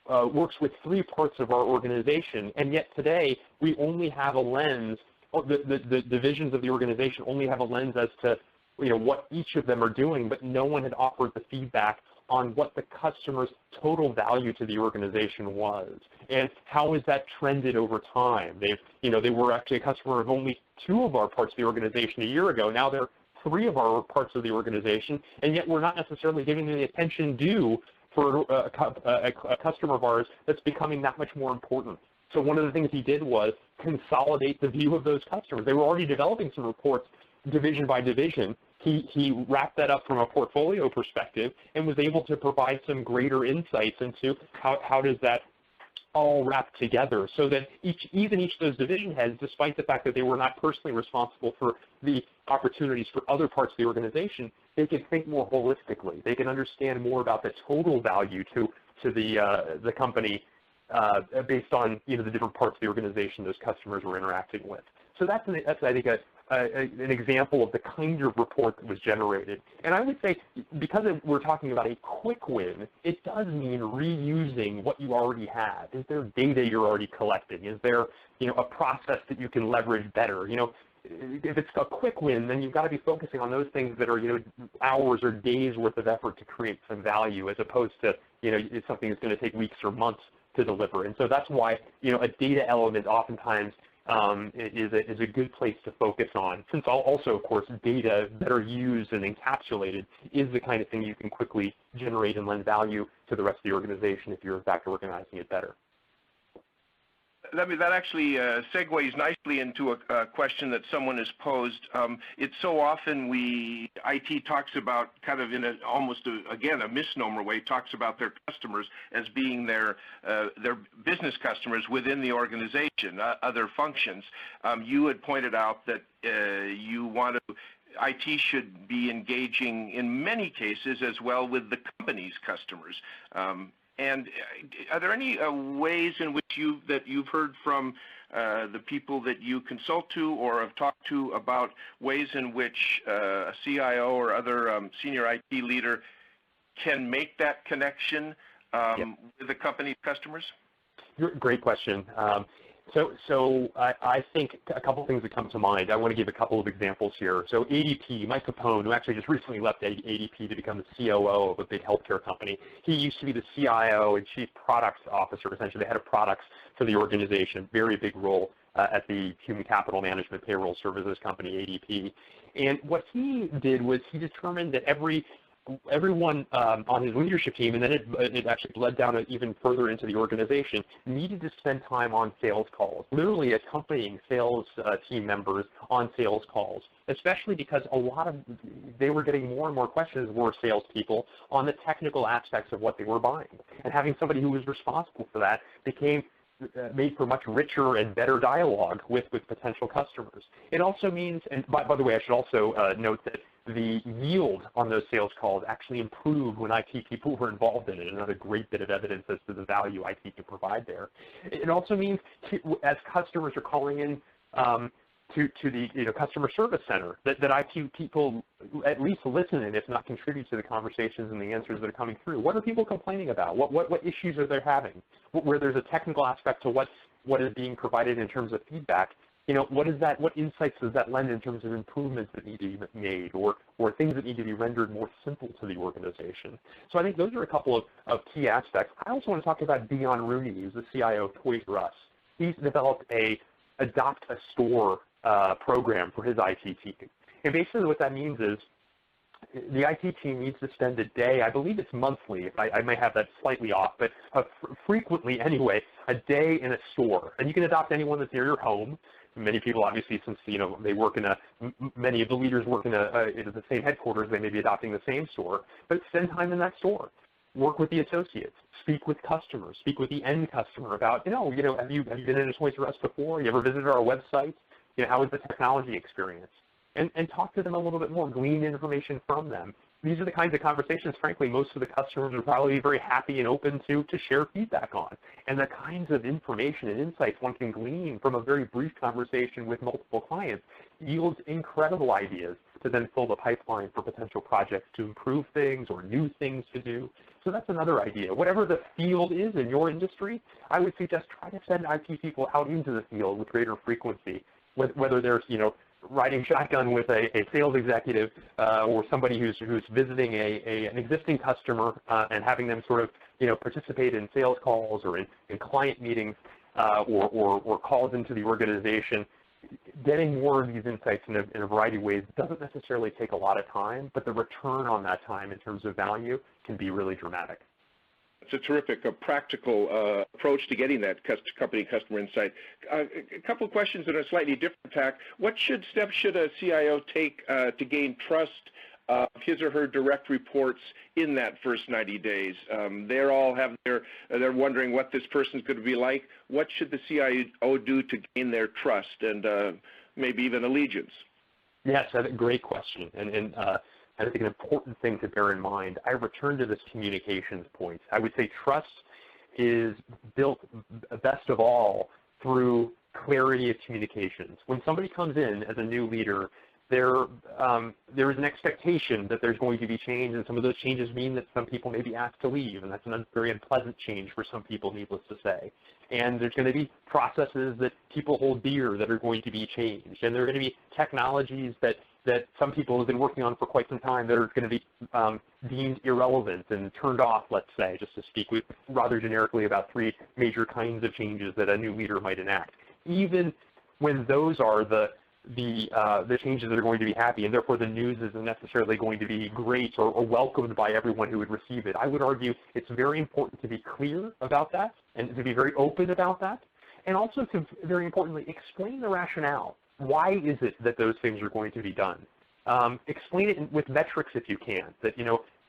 works with three parts of our organization, and yet today we only have a lens, the divisions of the organization only have a lens as to what each of them are doing, but no one had offered the feedback on what the customer's total value to the organization was, and how has that trended over time. They were actually a customer of only two of our parts of the organization a year ago. Now they're three of our parts of the organization, and yet we're not necessarily giving them the attention due for a customer of ours that's becoming that much more important. So one of the things he did was consolidate the view of those customers. They were already developing some reports division by division. He wrapped that up from a portfolio perspective and was able to provide some greater insights into how does that all wrap together, so that each of those division heads, despite the fact that they were not personally responsible for the opportunities for other parts of the organization, they could think more holistically. They can understand more about the total value to the company based on the different parts of the organization those customers were interacting with. So that's I think an example of the kind of report that was generated. And I would say, because we're talking about a quick win, it does mean reusing what you already have. Is there data you're already collecting? Is there a process that you can leverage better? If it's a quick win, then you've got to be focusing on those things that are hours or days worth of effort to create some value, as opposed to it's something that's going to take weeks or months to deliver. And so that's why a data element oftentimes is a good place to focus on, since also, of course, data that are used and encapsulated is the kind of thing you can quickly generate and lend value to the rest of the organization if you're in fact organizing it better. That actually segues nicely into a question that someone has posed. It's so often IT talks about, kind of in a misnomer way, talks about their customers as being their business customers within the organization, other functions. You had pointed out that IT should be engaging in many cases as well with the company's customers. And are there any ways in which you've heard from the people that you consult to or have talked to about ways in which a CIO or other senior IT leader can make that connection with the company's customers? Great question. So I think a couple of things that come to mind. I want to give a couple of examples here. So ADP, Mike Capone, who actually just recently left ADP to become the COO of a big healthcare company, he used to be the CIO and Chief Products Officer, essentially the head of products for the organization, very big role at the human capital management payroll services company, ADP. And what he did was he determined that everyone on his leadership team, and then it actually bled down even further into the organization, needed to spend time on sales calls, literally accompanying sales team members on sales calls, especially because they were getting more and more questions, were salespeople, on the technical aspects of what they were buying. And having somebody who was responsible for that made for much richer and better dialogue with potential customers. It also means, and by the way, I should also note that the yield on those sales calls actually improved when IT people were involved in it. Another great bit of evidence as to the value IT can provide there. It also means, as customers are calling in to the customer service center, that IT people at least listen and if not contribute to the conversations and the answers that are coming through. What are people complaining about? What issues are they having? Where there's a technical aspect to what is being provided in terms of feedback, what insights does that lend in terms of improvements that need to be made or things that need to be rendered more simple to the organization? So I think those are a couple of key aspects. I also want to talk about Dion Rooney, who's the CIO of Toys R Us. He's developed a Adopt a Store program for his IT team. And basically what that means is the IT team needs to spend a day, I believe it's monthly, I may have that slightly off, but frequently anyway, a day in a store. And you can adopt anyone that's near your home. Many people, obviously, since they work many of the leaders work in the same headquarters, they may be adopting the same store, but spend time in that store. Work with the associates, speak with customers, speak with the end customer about, have you been in a Toys R Us before? You ever visited our website? How was the technology experience? And talk to them a little bit more, glean information from them. These are the kinds of conversations, frankly, most of the customers would probably be very happy and open to share feedback on. And the kinds of information and insights one can glean from a very brief conversation with multiple clients yields incredible ideas to then fill the pipeline for potential projects to improve things or new things to do. So that's another idea. Whatever the field is in your industry, I would suggest try to send IT people out into the field with greater frequency, whether there's, riding shotgun with a sales executive or somebody who's visiting an existing customer and having them sort of participate in sales calls or in client meetings or calls into the organization. Getting more of these insights in a variety of ways doesn't necessarily take a lot of time, but the return on that time in terms of value can be really dramatic. It's a terrific, practical approach to getting that company customer insight. A couple of questions in a slightly different tack. What steps should a CIO take to gain trust of his or her direct reports in that first 90 days? They're wondering what this person's going to be like. What should the CIO do to gain their trust and maybe even allegiance? Yes, that's a great question. And I think an important thing to bear in mind, I return to this communications point. I would say trust is built best of all through clarity of communications. When somebody comes in as a new leader, there is an expectation that there's going to be change, and some of those changes mean that some people may be asked to leave, and that's a very unpleasant change for some people, needless to say. And there's going to be processes that people hold dear that are going to be changed, and there are going to be technologies that some people have been working on for quite some time that are going to be deemed irrelevant and turned off, let's say, just to speak rather generically about three major kinds of changes that a new leader might enact. Even when those are the changes that are going to be happy, and therefore the news isn't necessarily going to be great or welcomed by everyone who would receive it, I would argue it's very important to be clear about that and to be very open about that, and also to, very importantly, explain the rationale. Why is it that those things are going to be done? Explain it with metrics if you can, that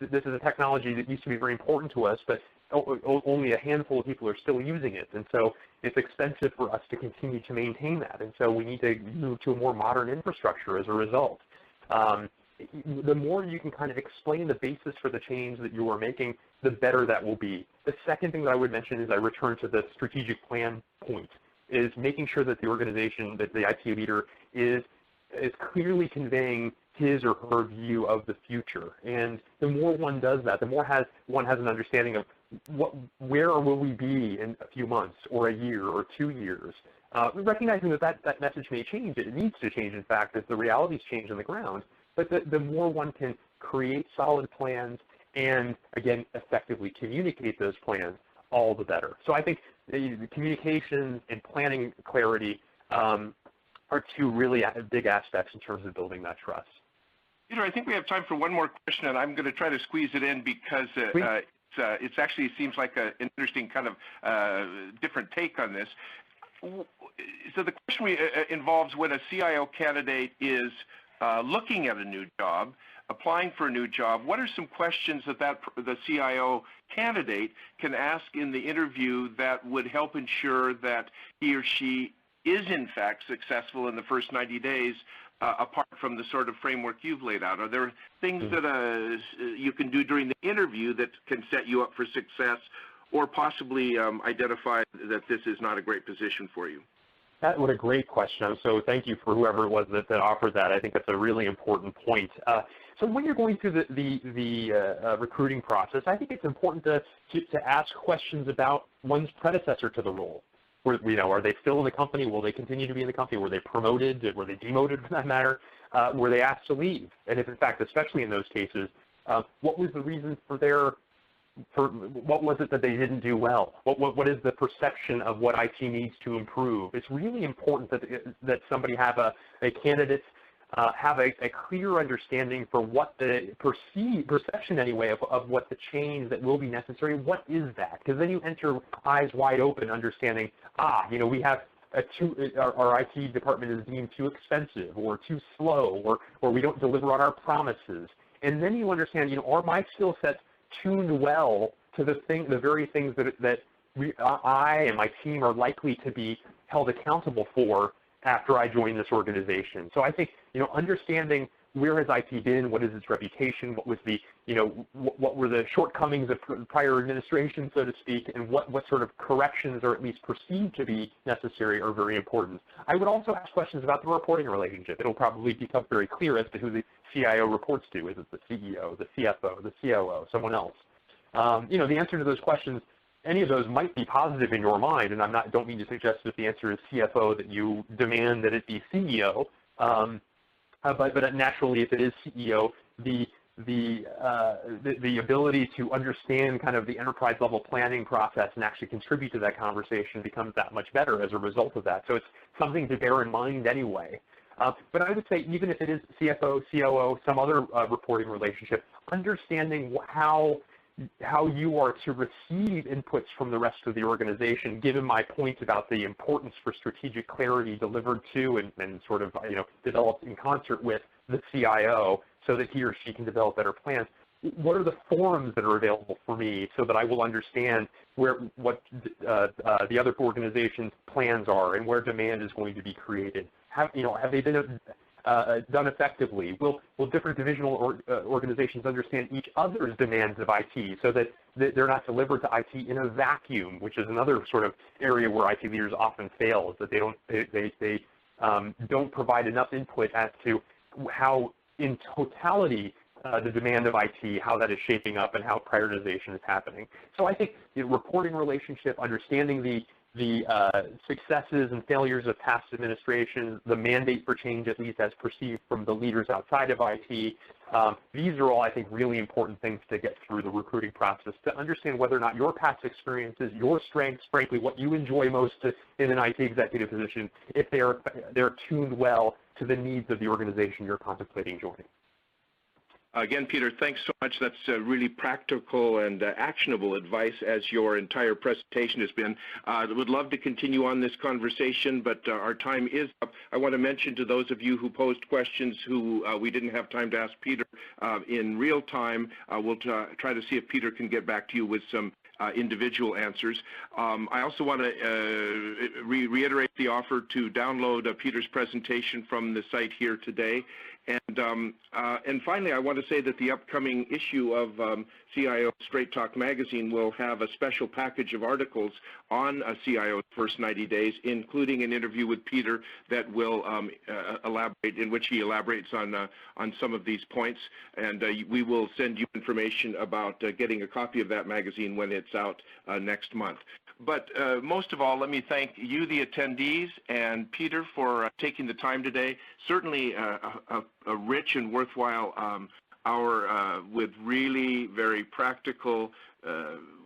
this is a technology that used to be very important to us, but only a handful of people are still using it, and so it's expensive for us to continue to maintain that, and so we need to move to a more modern infrastructure as a result. The more you can kind of explain the basis for the change that you are making, the better that will be. The second thing that I would mention is I return to the strategic plan point, is making sure that the organization, that the IT leader is clearly conveying his or her view of the future. And the more one does that, the more one has an understanding of where will we be in a few months or a year or 2 years? Recognizing that message may change, it needs to change, in fact, as the realities change on the ground. But the more one can create solid plans and, again, effectively communicate those plans, all the better. So I think the communication and planning clarity are two really big aspects in terms of building that trust. Peter, I think we have time for one more question, and I'm going to try to squeeze it in because it actually seems like an interesting kind of different take on this. So the question involves when a CIO candidate is looking at a new job, applying for a new job, what are some questions that the CIO candidate can ask in the interview that would help ensure that he or she is in fact successful in the first 90 days, apart from the sort of framework you've laid out? Are there things that you can do during the interview that can set you up for success, or possibly identify that this is not a great position for you? What a great question. So thank you for whoever it was that offered that. I think that's a really important point. So when you're going through the recruiting process, I think it's important to ask questions about one's predecessor to the role. Are they still in the company? Will they continue to be in the company? Were they promoted? Were they demoted, for that matter? Were they asked to leave? And if, in fact, especially in those cases, what was the reason what was it that they didn't do well? What is the perception of what IT needs to improve? It's really important that somebody have a candidate have a clear understanding for what the perception anyway of what the change that will be necessary. What is that? Because then you enter eyes wide open, understanding, we have our IT department is deemed too expensive or too slow, or we don't deliver on our promises. And then you understand, are my skill sets tuned well to the very things that I and my team are likely to be held accountable for after I join this organization. So I think, understanding where has IT been, what is its reputation, what was the, what were the shortcomings of prior administration, so to speak, and what sort of corrections are at least perceived to be necessary are very important. I would also ask questions about the reporting relationship. It'll probably become very clear as to who the CIO reports to. Is it the CEO, the CFO, the COO, someone else? The answer to those questions, any of those might be positive in your mind, and don't mean to suggest that the answer is CFO that you demand that it be CEO. But naturally, if it is CEO, the ability to understand kind of the enterprise level planning process and actually contribute to that conversation becomes that much better as a result of that. So it's something to bear in mind anyway. But I would say even if it is CFO, COO, some other reporting relationship, understanding how you are to receive inputs from the rest of the organization, given my point about the importance for strategic clarity delivered to and sort of developed in concert with the CIO so that he or she can develop better plans. What are the forums that are available for me so that I will understand what the other organization's plans are and where demand is going to be created? Have they been done effectively? Will different divisional organizations understand each other's demands of IT so that they're not delivered to IT in a vacuum, which is another sort of area where IT leaders often fail, is that they don't provide enough input as to how in totality the demand of IT, how that is shaping up and how prioritization is happening. So I think the reporting relationship, understanding the successes and failures of past administrations, the mandate for change, at least as perceived from the leaders outside of IT. These are all, I think, really important things to get through the recruiting process, to understand whether or not your past experiences, your strengths, frankly, what you enjoy most in an IT executive position, if they're tuned well to the needs of the organization you're contemplating joining. Again, Peter, thanks so much. That's really practical and actionable advice, as your entire presentation has been. I would love to continue on this conversation, but our time is up. I want to mention to those of you who posed questions who we didn't have time to ask Peter in real time, we'll try to see if Peter can get back to you with some individual answers. I also want to reiterate the offer to download Peter's presentation from the site here today. And finally, I want to say that the upcoming issue of CIO Straight Talk magazine will have a special package of articles on CIO's first 90 days, including an interview with Peter that will elaborate, in which he elaborates on some of these points. And we will send you information about getting a copy of that magazine when it's out next month. But most of all, let me thank you, the attendees, and Peter for taking the time today. Certainly a rich and worthwhile hour with really very practical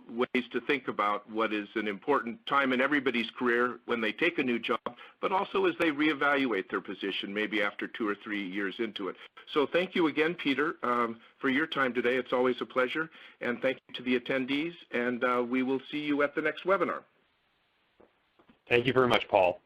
ways to think about what is an important time in everybody's career when they take a new job, but also as they reevaluate their position, maybe after 2 or 3 years into it. So thank you again, Peter, for your time today. It's always a pleasure. And thank you to the attendees, and we will see you at the next webinar. Thank you very much, Paul.